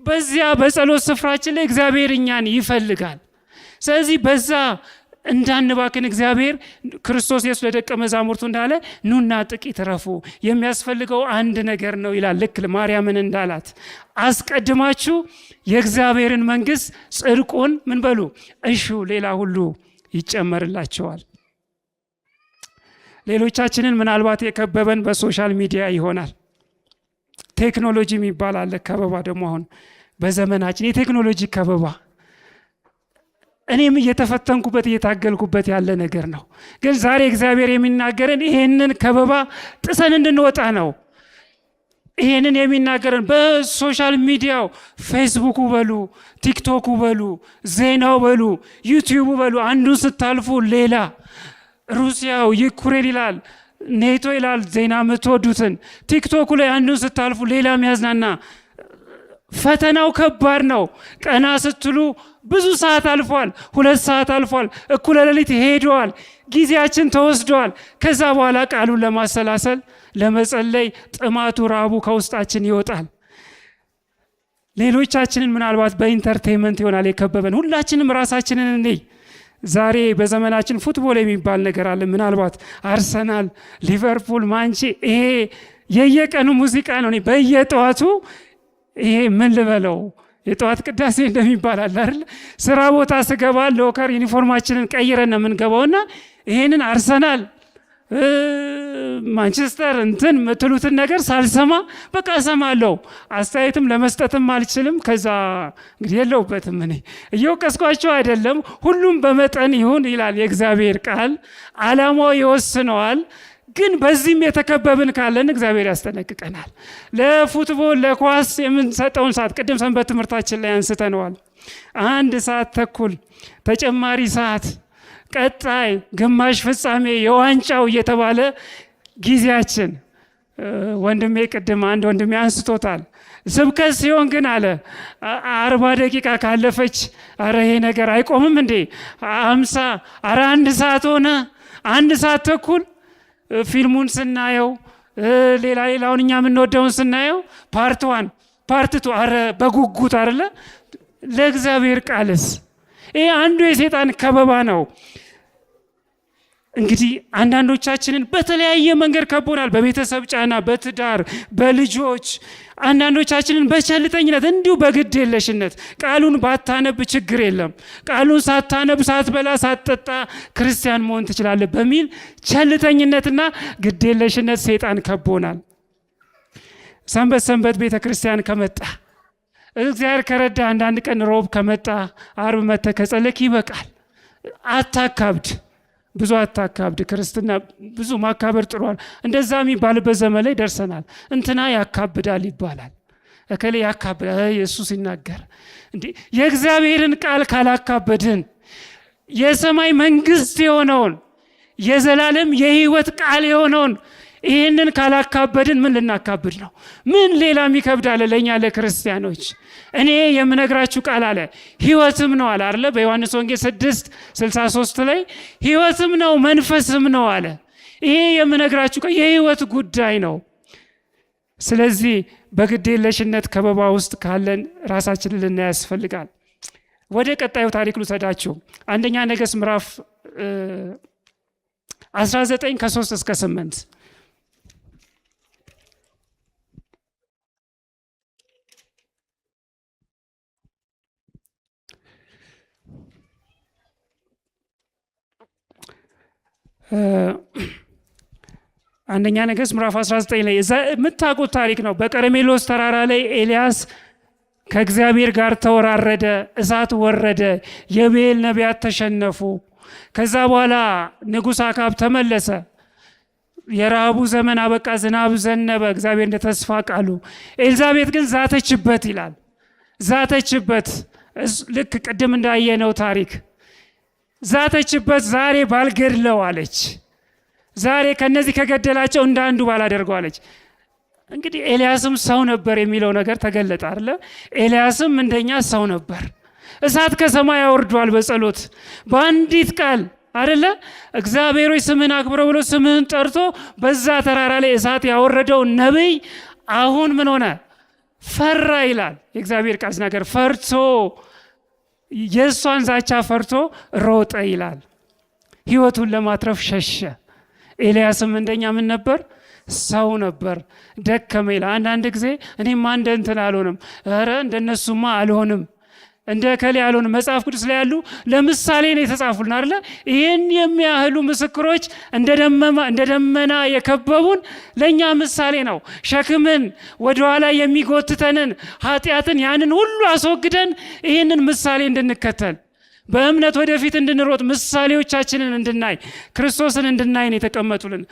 በዚያ በጸሎት ስፍራችን ላይ እግዚአብሔር እኛን ይፈልጋል። ስለዚህ በዛ እንዳንባክን እግዚአብሔር ክርስቶስ ኢየሱስ ለደቀ መዛሙርቱ እንዳለ ኑና ጥቂት ረፉ፣ የሚያስፈልገው አንድ ነገር ነው ይላል። ልክ ማርያምን እንዳላት አስቀድማችሁ የእግዚአብሔርን መንግስት ጽድቁን ምን በሉ እሹ፣ ሌላ ሁሉ ይጨመርላቸዋል። ሌሎቻችንን ምናልባት የከበበን በሶሻል ሚዲያ ይሆናል። ቴክኖሎጂ የሚባል አለ ከበባ። ደግሞ አሁን በዘመናችን የቴክኖሎጂ ከበባ እኔም እየተፈተንኩበት እየታገልኩበት ያለ ነገር ነው። ግን ዛሬ እግዚአብሔር የሚናገረን ይሄንን ከበባ ጥሰን እንድንወጣ ነው። ይሄንን የሚናገረን በሶሻል ሚዲያው ፌስቡኩ በሉ፣ ቲክቶኩ በሉ፣ ዜናው በሉ፣ ዩቲዩቡ በሉ፣ አንዱን ስታልፉ ሌላ ሩሲያው ዩክሬን ይላል፣ ኔቶ ይላል፣ ዜና የምትወዱትን ቲክቶኩ ላይ አንዱን ስታልፉ ሌላ የሚያዝናና። ፈተናው ከባድ ነው። ቀና ስትሉ ብዙ ሰዓት አልፏል፣ 2 ሰዓት አልፏል፣ እኩለ ሌሊት ሄደዋል፣ ጊዜያችን ተወስደዋል። ከዛ በኋላ ቃሉን ለማሰላሰል ለመጸለይ ጥማቱ ራቡ ከውስጣችን ይወጣል። ሌሎቻችንን ምናልባት በኢንተርቴንመንት ይሆናል የከበበን። ሁላችንም ራሳችንን እንይ። ዛሬ በዘመናችን ፉትቦል የሚባል ነገር አለ። ምናልባት አርሰናል፣ ሊቨርፑል፣ ማንቼ ይሄ የየቀኑ ሙዚቃ ነው። በየጠዋቱ ይሄ ምን ልበለው የጠዋት ቅዳሴ እንደሚባል አለ አይደል? ስራ ቦታ ስገባ ሎከር ዩኒፎርማችንን ቀይረን ነው የምንገባውና ይሄንን አርሰናል ማንቸስተር እንትን ምትሉትን ነገር ሳልሰማ በቃ እሰማለሁ። አስተያየትም ለመስጠትም አልችልም። ከዛ እንግዲህ የለውበትም። እኔ እየወቀስኳቸው አይደለም። ሁሉም በመጠን ይሁን ይላል የእግዚአብሔር ቃል። ዓላማው ይወስነዋል። ግን በዚህም የተከበብን ካለን እግዚአብሔር ያስጠነቅቀናል። ለፉትቦል ለኳስ የምንሰጠውን ሰዓት ቅድም ሰንበት ትምህርታችን ላይ አንስተነዋል። 1 ሰዓት ተኩል ተጨማሪ ሰዓት፣ ቀጣይ ግማሽ ፍጻሜ፣ የዋንጫው እየተባለ ጊዜያችን ወንድሜ ቅድም አንድ ወንድሜ አንስቶታል። ስብከት ሲሆን ግን አለ 40 ደቂቃ ካለፈች አረ ይሄ ነገር አይቆምም እንዴ 50 አረ 1 ሰዓት ሆነ 1 ሰዓት ተኩል። ፊልሙን ስናየው ሌላውን እኛ የምንወደውን ስናየው ፓርት 1 ፓርት 2 አረ በጉጉት አይደለ። ለእግዚአብሔር ቃልስ ይሄ አንዱ የሰይጣን ከበባ ነው። እንግዲህ አንዳንዶቻችንን በተለያየ መንገድ ከቦናል። በቤተሰብ ጫና፣ በትዳር፣ በልጆች። አንዳንዶቻችንን በቸልተኝነት እንዲሁ በግድ የለሽነት ቃሉን ባታነብ ችግር የለም፣ ቃሉን ሳታነብ ሳትበላ ሳትጠጣ ክርስቲያን መሆን ትችላለህ በሚል ቸልተኝነትና ግድ የለሽነት ሰይጣን ከቦናል። ሰንበት ሰንበት ቤተ ክርስቲያን ከመጣ እግዚአብሔር ከረዳ አንዳንድ ቀን ሮብ ከመጣ አርብ መጥተህ ከጸለይክ ይበቃል። አታካብድ፣ ብዙ አታካብድ። ክርስትና ብዙ ማካበር ጥሯል። እንደዛ የሚባልበት ዘመን ላይ ደርሰናል። እንትና ያካብዳል ይባላል፣ እከሌ ያካብዳል ኢየሱስ ይናገር። እንዴ የእግዚአብሔርን ቃል ካላካበድን የሰማይ መንግስት የሆነውን የዘላለም የህይወት ቃል የሆነውን ይህንን ካላካበድን ምን ልናካብድ ነው? ምን ሌላ የሚከብድ አለ ለእኛ ለክርስቲያኖች? እኔ የምነግራችሁ ቃል አለ ህይወትም ነው አለ አይደለ? በዮሐንስ ወንጌል 6:63 ላይ ህይወትም ነው መንፈስም ነው አለ። ይሄ የምነግራችሁ ቃል የህይወት ጉዳይ ነው። ስለዚህ በግዴለሽነት ከበባ ውስጥ ካለን ራሳችንን ልናይ ያስፈልጋል። ወደ ቀጣዩ ታሪክ ልውሰዳችሁ። አንደኛ ነገሥት ምዕራፍ 19 ከ3 እስከ 8 አንደኛ ነገሥት ምዕራፍ 19 ላይ የምታውቁት ታሪክ ነው። በቀርሜሎስ ተራራ ላይ ኤልያስ ከእግዚአብሔር ጋር ተወራረደ፣ እሳት ወረደ፣ የቤል ነቢያት ተሸነፉ። ከዛ በኋላ ንጉሥ አካብ ተመለሰ። የረሃቡ ዘመን አበቃ፣ ዝናብ ዘነበ፣ እግዚአብሔር እንደ ተስፋ ቃሉ። ኤልዛቤት ግን ዛተችበት ይላል። ዛተችበት፣ ልክ ቅድም እንዳየነው ታሪክ ዛተችበት። ዛሬ ባልገድለው አለች። ዛሬ ከነዚህ ከገደላቸው እንዳንዱ ባላደርገው አለች። እንግዲህ ኤልያስም ሰው ነበር የሚለው ነገር ተገለጠ አይደለ? ኤልያስም እንደኛ ሰው ነበር። እሳት ከሰማይ ያወርዷል በጸሎት በአንዲት ቃል አይደለ? እግዚአብሔር ሆይ ስምህን አክብረው ብሎ ስምህን ጠርቶ በዛ ተራራ ላይ እሳት ያወረደው ነቢይ አሁን ምን ሆነ? ፈራ ይላል የእግዚአብሔር ቃል ሲናገር። ፈርቶ የእሷን ዛቻ ፈርቶ ሮጠ ይላል። ህይወቱን ለማትረፍ ሸሸ። ኤልያስም እንደኛ ምን ነበር? ሰው ነበር። ደከመ ይላል። አንዳንድ ጊዜ እኔማ እንደ እንትን አልሆንም፣ ኧረ እንደነሱማ አልሆንም፣ እንደ ከሌ አልሆንም። መጽሐፍ ቅዱስ ላይ ያሉ ለምሳሌ ነው የተጻፉልን አይደለ? ይህን የሚያህሉ ምስክሮች እንደ ደመና የከበቡን ለእኛ ምሳሌ ነው። ሸክምን ወደኋላ የሚጎትተንን ኃጢአትን ያንን ሁሉ አስወግደን ይህንን ምሳሌ እንድንከተል በእምነት ወደፊት እንድንሮጥ ምሳሌዎቻችንን እንድናይ ክርስቶስን እንድናይ ነው የተቀመጡልን።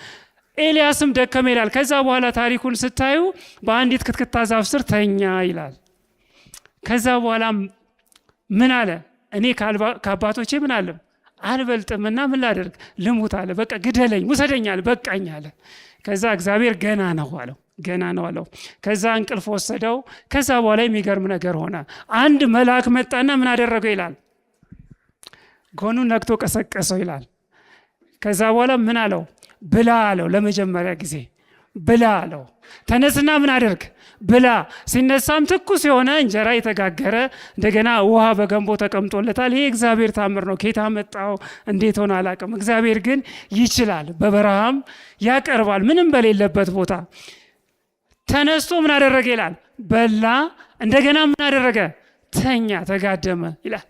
ኤልያስም ደከመ ይላል። ከዛ በኋላ ታሪኩን ስታዩ በአንዲት ክትክታ ዛፍ ስር ተኛ ይላል። ከዛ በኋላ ምን አለ? እኔ ከአባቶቼ ምን አለ አልበልጥምና ምን ላደርግ? ልሙት አለ። በቃ ግደለኝ፣ ውሰደኝ አለ። በቃኝ አለ። ከዛ እግዚአብሔር ገና ነው አለው። ገና ነው አለው። ከዛ እንቅልፍ ወሰደው። ከዛ በኋላ የሚገርም ነገር ሆነ። አንድ መልአክ መጣና ምን አደረገው ይላል? ጎኑን ነክቶ ቀሰቀሰው ይላል። ከዛ በኋላ ምን አለው? ብላ አለው። ለመጀመሪያ ጊዜ ብላ አለው። ተነስና ምን አደርግ? ብላ። ሲነሳም ትኩስ የሆነ እንጀራ የተጋገረ እንደገና ውሃ በገንቦ ተቀምጦለታል። ይሄ እግዚአብሔር ታምር ነው። ኬታ መጣው እንዴት ሆነ አላውቅም። እግዚአብሔር ግን ይችላል። በበረሃም ያቀርባል፣ ምንም በሌለበት ቦታ። ተነስቶ ምን አደረገ ይላል? በላ። እንደገና ምን አደረገ? ተኛ፣ ተጋደመ ይላል።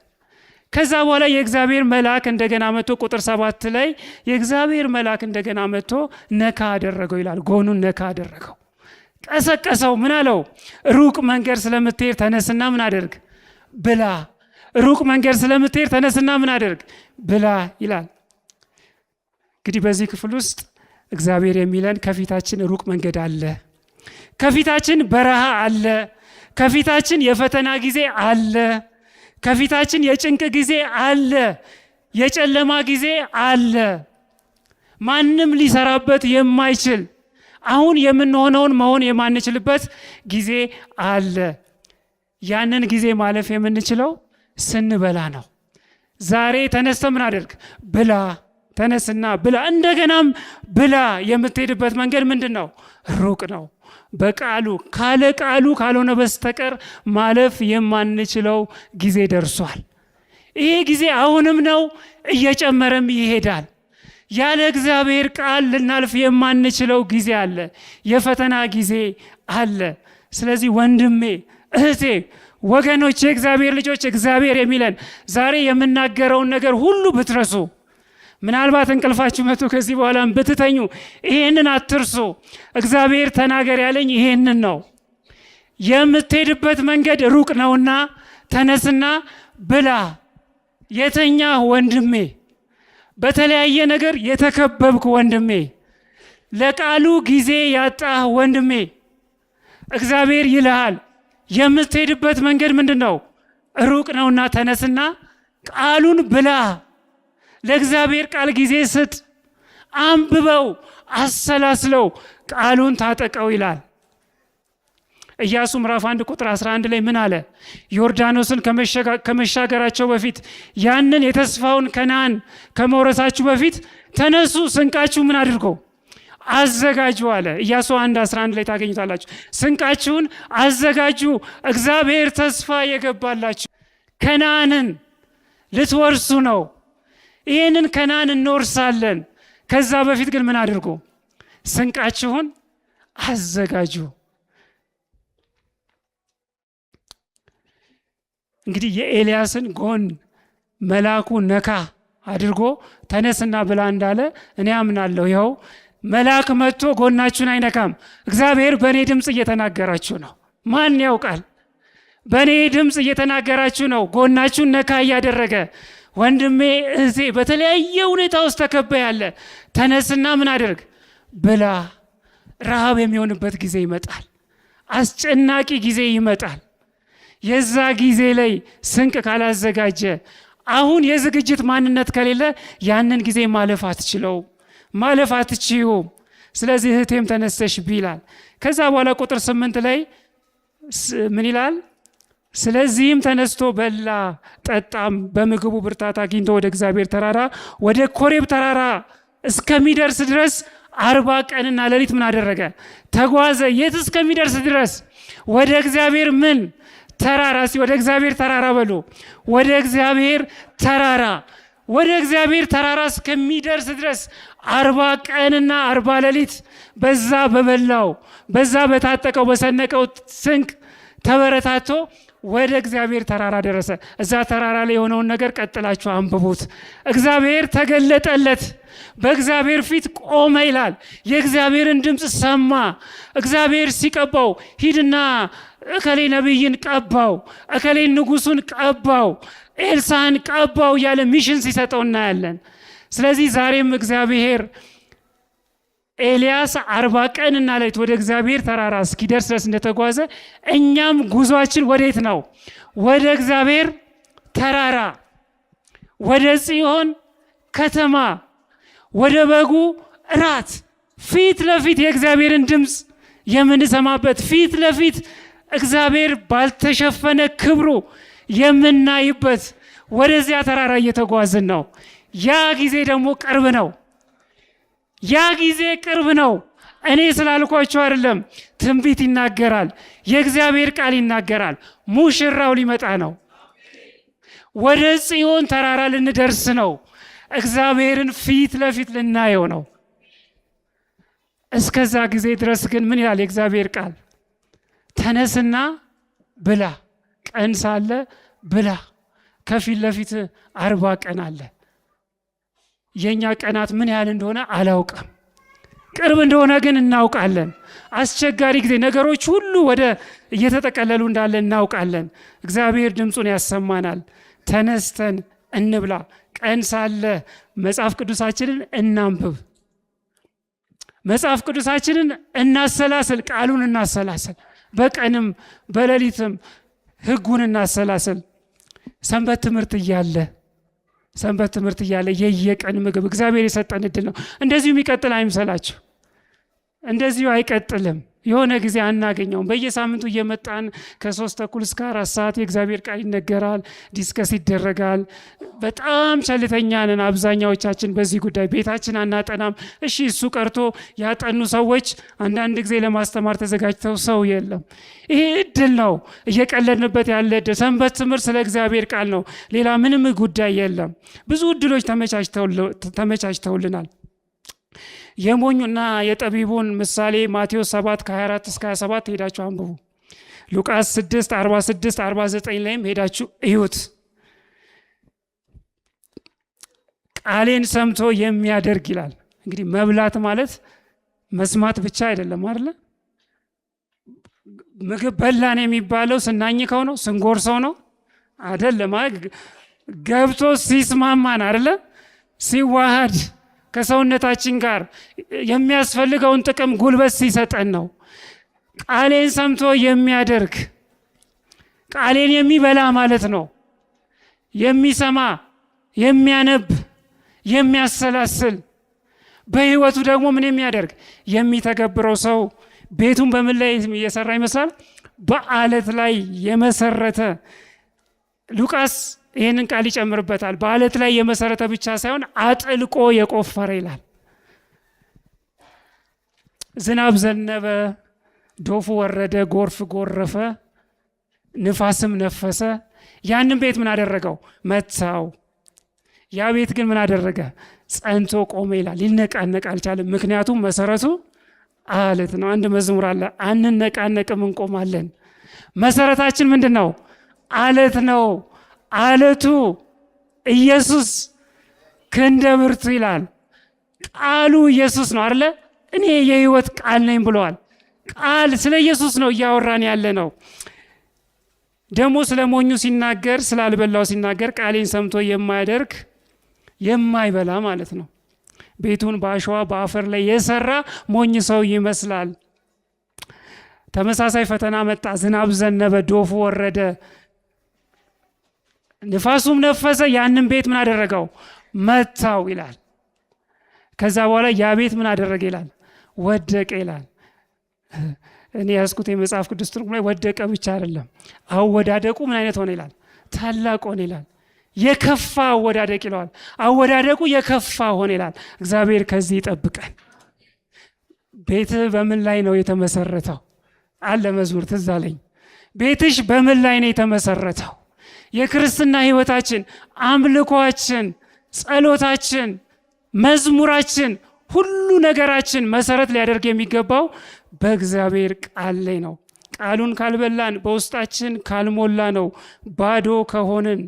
ከዛ በኋላ የእግዚአብሔር መልአክ እንደገና መጥቶ ቁጥር 7 ላይ የእግዚአብሔር መልአክ እንደገና መጥቶ ነካ አደረገው ይላል። ጎኑን ነካ አደረገው፣ ቀሰቀሰው። ምን አለው? ሩቅ መንገድ ስለምትሄድ ተነስና ምን አደርግ? ብላ። ሩቅ መንገድ ስለምትሄድ ተነስና ምን አደርግ? ብላ ይላል። እንግዲህ በዚህ ክፍል ውስጥ እግዚአብሔር የሚለን ከፊታችን ሩቅ መንገድ አለ፣ ከፊታችን በረሃ አለ፣ ከፊታችን የፈተና ጊዜ አለ፣ ከፊታችን የጭንቅ ጊዜ አለ፣ የጨለማ ጊዜ አለ። ማንም ሊሰራበት የማይችል አሁን የምንሆነውን መሆን የማንችልበት ጊዜ አለ። ያንን ጊዜ ማለፍ የምንችለው ስንበላ ነው። ዛሬ ተነስተ ምን አደርግ? ብላ። ተነስና ብላ። እንደገናም ብላ። የምትሄድበት መንገድ ምንድን ነው? ሩቅ ነው። በቃሉ ካለ ቃሉ ካልሆነ በስተቀር ማለፍ የማንችለው ጊዜ ደርሷል። ይሄ ጊዜ አሁንም ነው፣ እየጨመረም ይሄዳል። ያለ እግዚአብሔር ቃል ልናልፍ የማንችለው ጊዜ አለ። የፈተና ጊዜ አለ። ስለዚህ ወንድሜ፣ እህቴ፣ ወገኖች፣ የእግዚአብሔር ልጆች እግዚአብሔር የሚለን ዛሬ የምናገረውን ነገር ሁሉ ብትረሱ፣ ምናልባት እንቅልፋችሁ መቶ ከዚህ በኋላም ብትተኙ ይሄንን አትርሱ። እግዚአብሔር ተናገር ያለኝ ይሄንን ነው። የምትሄድበት መንገድ ሩቅ ነውና ተነስና ብላ። የተኛ ወንድሜ፣ በተለያየ ነገር የተከበብክ ወንድሜ፣ ለቃሉ ጊዜ ያጣህ ወንድሜ፣ እግዚአብሔር ይልሃል የምትሄድበት መንገድ ምንድን ነው? ሩቅ ነውና ተነስና ቃሉን ብላ። ለእግዚአብሔር ቃል ጊዜ ስጥ፣ አንብበው፣ አሰላስለው፣ ቃሉን ታጠቀው ይላል። ኢያሱ ምዕራፍ 1 ቁጥር 11 ላይ ምን አለ? ዮርዳኖስን ከመሻገራቸው በፊት ያንን የተስፋውን ከነዓን ከመውረሳችሁ በፊት ተነሱ፣ ስንቃችሁ ምን አድርጎ አዘጋጁ አለ። ኢያሱ 1:11 ላይ ታገኙታላችሁ። ስንቃችሁን አዘጋጁ፣ እግዚአብሔር ተስፋ የገባላችሁ ከነዓንን ልትወርሱ ነው። ይህንን ከነዓን እንወርሳለን። ከዛ በፊት ግን ምን አድርጎ? ስንቃችሁን አዘጋጁ። እንግዲህ የኤልያስን ጎን መልአኩ ነካ አድርጎ ተነስና ብላ እንዳለ እኔ አምናለሁ። ይኸው መልአክ መጥቶ ጎናችሁን አይነካም። እግዚአብሔር በእኔ ድምፅ እየተናገራችሁ ነው። ማን ያውቃል? በእኔ ድምፅ እየተናገራችሁ ነው። ጎናችሁን ነካ እያደረገ ወንድሜ፣ እህቴ፣ በተለያየ ሁኔታ ውስጥ ተከበ ያለ ተነስና ምን አድርግ? ብላ። ረሃብ የሚሆንበት ጊዜ ይመጣል። አስጨናቂ ጊዜ ይመጣል። የዛ ጊዜ ላይ ስንቅ ካላዘጋጀ፣ አሁን የዝግጅት ማንነት ከሌለ ያንን ጊዜ ማለፍ አትችለው፣ ማለፍ አትችዩም። ስለዚህ እህቴም ተነስተሽ ቢላል። ከዛ በኋላ ቁጥር 8 ላይ ምን ይላል? ስለዚህም ተነስቶ በላ ጠጣም፣ በምግቡ ብርታት አግኝቶ ወደ እግዚአብሔር ተራራ ወደ ኮሬብ ተራራ እስከሚደርስ ድረስ 40 ቀንና ሌሊት ምን አደረገ? ተጓዘ። የት እስከሚደርስ ድረስ? ወደ እግዚአብሔር ምን ተራራ? ወደ እግዚአብሔር ተራራ በሉ። ወደ እግዚአብሔር ተራራ፣ ወደ እግዚአብሔር ተራራ እስከሚደርስ ድረስ 40 ቀንና 40 ሌሊት በዛ በበላው በዛ በታጠቀው በሰነቀው ስንቅ ተበረታቶ ወደ እግዚአብሔር ተራራ ደረሰ። እዛ ተራራ ላይ የሆነውን ነገር ቀጥላችሁ አንብቡት። እግዚአብሔር ተገለጠለት፣ በእግዚአብሔር ፊት ቆመ ይላል። የእግዚአብሔርን ድምፅ ሰማ። እግዚአብሔር ሲቀባው ሂድና እከሌ ነቢይን ቀባው፣ እከሌ ንጉሱን ቀባው፣ ኤልሳን ቀባው እያለ ሚሽን ሲሰጠው እናያለን። ስለዚህ ዛሬም እግዚአብሔር ኤልያስ 40 ቀንና ሌሊት ወደ እግዚአብሔር ተራራ እስኪደርስ ድረስ እንደተጓዘ እኛም ጉዟችን ወዴት ነው? ወደ እግዚአብሔር ተራራ፣ ወደ ጽዮን ከተማ፣ ወደ በጉ እራት፣ ፊት ለፊት የእግዚአብሔርን ድምፅ የምንሰማበት፣ ፊት ለፊት እግዚአብሔር ባልተሸፈነ ክብሩ የምናይበት ወደዚያ ተራራ እየተጓዝን ነው። ያ ጊዜ ደግሞ ቅርብ ነው። ያ ጊዜ ቅርብ ነው። እኔ ስላልኳቸው አይደለም፣ ትንቢት ይናገራል፣ የእግዚአብሔር ቃል ይናገራል። ሙሽራው ሊመጣ ነው። ወደ ጽዮን ተራራ ልንደርስ ነው። እግዚአብሔርን ፊት ለፊት ልናየው ነው። እስከዛ ጊዜ ድረስ ግን ምን ይላል የእግዚአብሔር ቃል? ተነስና ብላ፣ ቀን ሳለ ብላ። ከፊት ለፊት 40 ቀን አለ። የኛ ቀናት ምን ያህል እንደሆነ አላውቅም። ቅርብ እንደሆነ ግን እናውቃለን። አስቸጋሪ ጊዜ፣ ነገሮች ሁሉ ወደ እየተጠቀለሉ እንዳለ እናውቃለን። እግዚአብሔር ድምፁን ያሰማናል። ተነስተን እንብላ። ቀን ሳለ መጽሐፍ ቅዱሳችንን እናንብብ። መጽሐፍ ቅዱሳችንን እናሰላስል። ቃሉን እናሰላስል። በቀንም በሌሊትም ሕጉን እናሰላስል። ሰንበት ትምህርት እያለ የየቀን ምግብ እግዚአብሔር የሰጠን እድል ነው። እንደዚሁ የሚቀጥል አይምሰላችሁ። እንደዚሁ አይቀጥልም። የሆነ ጊዜ አናገኘውም። በየሳምንቱ እየመጣን ከ3:30 እስከ 4 ሰዓት የእግዚአብሔር ቃል ይነገራል፣ ዲስከስ ይደረጋል። በጣም ቸልተኛ ነን አብዛኛዎቻችን በዚህ ጉዳይ። ቤታችን አናጠናም። እሺ እሱ ቀርቶ ያጠኑ ሰዎች አንዳንድ ጊዜ ለማስተማር ተዘጋጅተው ሰው የለም። ይሄ እድል ነው፣ እየቀለድንበት ያለ እድል። ሰንበት ትምህርት ስለ እግዚአብሔር ቃል ነው፣ ሌላ ምንም ጉዳይ የለም። ብዙ እድሎች ተመቻችተውልናል። የሞኙና የጠቢቡን ምሳሌ ማቴዎስ 7 ከ24 እስከ 27 ሄዳችሁ አንብቡ። ሉቃስ 6 46 49 ላይም ሄዳችሁ እዩት። ቃሌን ሰምቶ የሚያደርግ ይላል። እንግዲህ መብላት ማለት መስማት ብቻ አይደለም አይደለ? ምግብ በላን የሚባለው ስናኝከው ነው፣ ስንጎርሰው ነው አይደለም። ገብቶ ሲስማማን አይደለ? ሲዋሃድ ከሰውነታችን ጋር የሚያስፈልገውን ጥቅም ጉልበት ሲሰጠን ነው። ቃሌን ሰምቶ የሚያደርግ ቃሌን የሚበላ ማለት ነው። የሚሰማ፣ የሚያነብ፣ የሚያሰላስል በህይወቱ ደግሞ ምን የሚያደርግ የሚተገብረው ሰው ቤቱን በምን ላይ እየሰራ ይመስላል? በአለት ላይ የመሰረተ። ሉቃስ ይህንን ቃል ይጨምርበታል። በአለት ላይ የመሰረተ ብቻ ሳይሆን አጥልቆ የቆፈረ ይላል። ዝናብ ዘነበ፣ ዶፉ ወረደ፣ ጎርፍ ጎረፈ፣ ንፋስም ነፈሰ። ያንን ቤት ምን አደረገው? መታው። ያ ቤት ግን ምን አደረገ? ጸንቶ ቆመ ይላል። ሊነቃነቅ አልቻለም። ምክንያቱም መሰረቱ አለት ነው። አንድ መዝሙር አለ፣ አንነቃነቅም እንቆማለን። መሰረታችን ምንድን ነው? አለት ነው። አለቱ ኢየሱስ ክንደ ብርቱ ይላል። ቃሉ ኢየሱስ ነው አይደለ? እኔ የህይወት ቃል ነኝ ብለዋል። ቃል ስለ ኢየሱስ ነው እያወራን ያለ ነው። ደግሞ ስለ ሞኙ ሲናገር፣ ስላልበላው ሲናገር ቃሌን ሰምቶ የማያደርግ የማይበላ ማለት ነው። ቤቱን በአሸዋ በአፈር ላይ የሰራ ሞኝ ሰው ይመስላል። ተመሳሳይ ፈተና መጣ። ዝናብ ዘነበ፣ ዶፉ ወረደ፣ ንፋሱም ነፈሰ። ያንን ቤት ምን አደረገው? መታው ይላል። ከዛ በኋላ ያ ቤት ምን አደረገ ይላል? ወደቀ ይላል። እኔ ያስኩት የመጽሐፍ ቅዱስ ትርጉም ላይ ወደቀ ብቻ አይደለም፣ አወዳደቁ ምን አይነት ሆነ ይላል? ታላቅ ሆነ ይላል። የከፋ አወዳደቅ ይለዋል። አወዳደቁ የከፋ ሆነ ይላል። እግዚአብሔር ከዚህ ይጠብቀን። ቤትህ በምን ላይ ነው የተመሰረተው? አለ መዝሙር ትዝ አለኝ። ቤትሽ በምን ላይ ነው የተመሰረተው? የክርስትና ህይወታችን፣ አምልኮአችን፣ ጸሎታችን፣ መዝሙራችን፣ ሁሉ ነገራችን መሰረት ሊያደርግ የሚገባው በእግዚአብሔር ቃል ላይ ነው። ቃሉን ካልበላን፣ በውስጣችን ካልሞላ ነው፣ ባዶ ከሆንን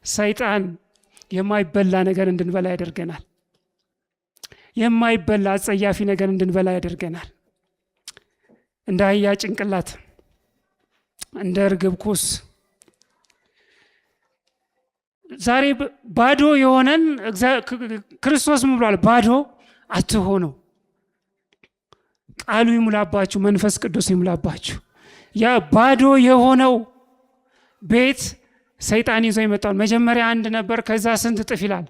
ሰይጣን የማይበላ ነገር እንድንበላ ያደርገናል። የማይበላ አጸያፊ ነገር እንድንበላ ያደርገናል። እንደ አህያ ጭንቅላት፣ እንደ እርግብ ኩስ ዛሬ ባዶ የሆነን ክርስቶስ ምን ብሏል? ባዶ አትሆኑ፣ ቃሉ ይሙላባችሁ፣ መንፈስ ቅዱስ ይሙላባችሁ። ያ ባዶ የሆነው ቤት ሰይጣን ይዞ የመጣውን መጀመሪያ አንድ ነበር፣ ከዛ ስንት እጥፍ ይላል?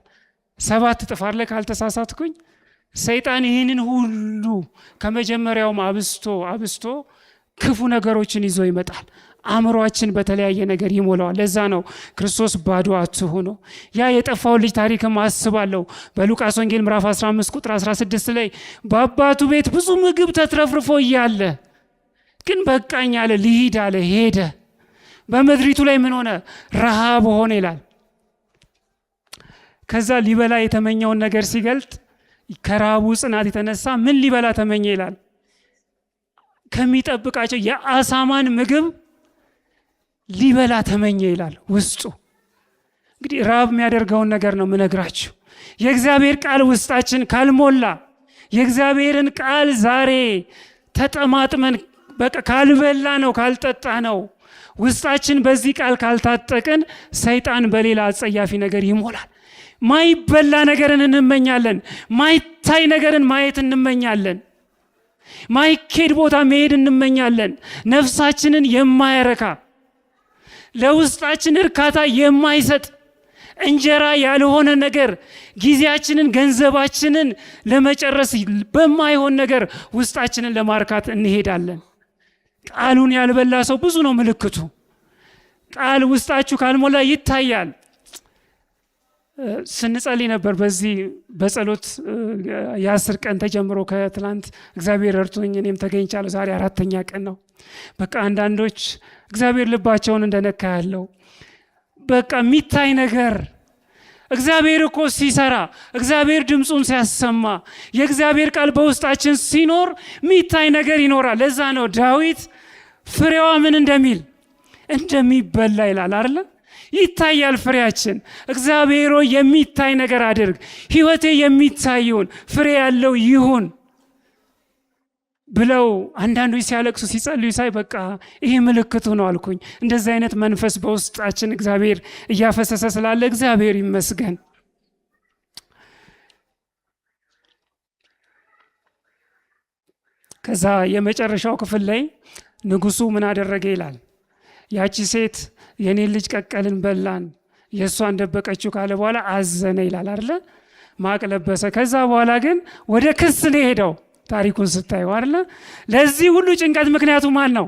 7 እጥፍ አለ ካልተሳሳትኩኝ። ሰይጣን ይህንን ሁሉ ከመጀመሪያውም አብስቶ ክፉ ነገሮችን ይዞ ይመጣል። አእምሯችን በተለያየ ነገር ይሞላዋል። ለዛ ነው ክርስቶስ ባዶ አትሆኑ። ያ የጠፋው ልጅ ታሪክም አስባለሁ። በሉቃስ ወንጌል ምዕራፍ 15 ቁጥር 16 ላይ በአባቱ ቤት ብዙ ምግብ ተትረፍርፎ እያለ ግን በቃኝ አለ፣ ልሂድ አለ፣ ሄደ። በምድሪቱ ላይ ምን ሆነ? ረሃብ ሆነ ይላል። ከዛ ሊበላ የተመኘውን ነገር ሲገልጥ ከረሃቡ ጽናት የተነሳ ምን ሊበላ ተመኘ ይላል? ከሚጠብቃቸው የአሳማን ምግብ ሊበላ ተመኘ ይላል ውስጡ። እንግዲህ ረሃብ የሚያደርገውን ነገር ነው ምነግራችሁ። የእግዚአብሔር ቃል ውስጣችን ካልሞላ፣ የእግዚአብሔርን ቃል ዛሬ ተጠማጥመን በቃ ካልበላ ነው ካልጠጣ ነው ውስጣችን በዚህ ቃል ካልታጠቅን ሰይጣን በሌላ አጸያፊ ነገር ይሞላል። ማይበላ ነገርን እንመኛለን። ማይታይ ነገርን ማየት እንመኛለን። ማይኬድ ቦታ መሄድ እንመኛለን። ነፍሳችንን የማያረካ ለውስጣችን እርካታ የማይሰጥ እንጀራ ያልሆነ ነገር ጊዜያችንን፣ ገንዘባችንን ለመጨረስ በማይሆን ነገር ውስጣችንን ለማርካት እንሄዳለን። ቃሉን ያልበላ ሰው ብዙ ነው ምልክቱ። ቃል ውስጣችሁ ካልሞላ ይታያል። ስንጸልይ ነበር በዚህ በጸሎት የ10 ቀን ተጀምሮ ከትላንት እግዚአብሔር እርቶኝ እኔም ተገኝቻለሁ። ዛሬ 4ኛ ቀን ነው። በቃ አንዳንዶች እግዚአብሔር ልባቸውን እንደነካ ያለው በቃ የሚታይ ነገር እግዚአብሔር እኮ ሲሰራ፣ እግዚአብሔር ድምፁን ሲያሰማ፣ የእግዚአብሔር ቃል በውስጣችን ሲኖር ሚታይ ነገር ይኖራል። ለዛ ነው ዳዊት ፍሬዋ ምን እንደሚበላ ይላል አይደል? ይታያል ፍሬያችን። እግዚአብሔር የሚታይ ነገር አድርግ፣ ህይወቴ የሚታየውን ፍሬ ያለው ይሁን ብለው አንዳንዶች ሲያለቅሱ ሲጸልዩ ሳይ በቃ ይሄ ምልክቱ ነው አልኩኝ። እንደዚህ አይነት መንፈስ በውስጣችን እግዚአብሔር እያፈሰሰ ስላለ እግዚአብሔር ይመስገን። ከዛ የመጨረሻው ክፍል ላይ ንጉሱ ምን አደረገ ይላል። ያቺ ሴት የኔን ልጅ ቀቀልን በላን የእሷን ደበቀችው ካለ በኋላ አዘነ ይላል አይደለ? ማቅ ለበሰ። ከዛ በኋላ ግን ወደ ክስ ነው ሄደው። ታሪኩን ስታዩ አይደለ? ለዚህ ሁሉ ጭንቀት ምክንያቱ ማን ነው?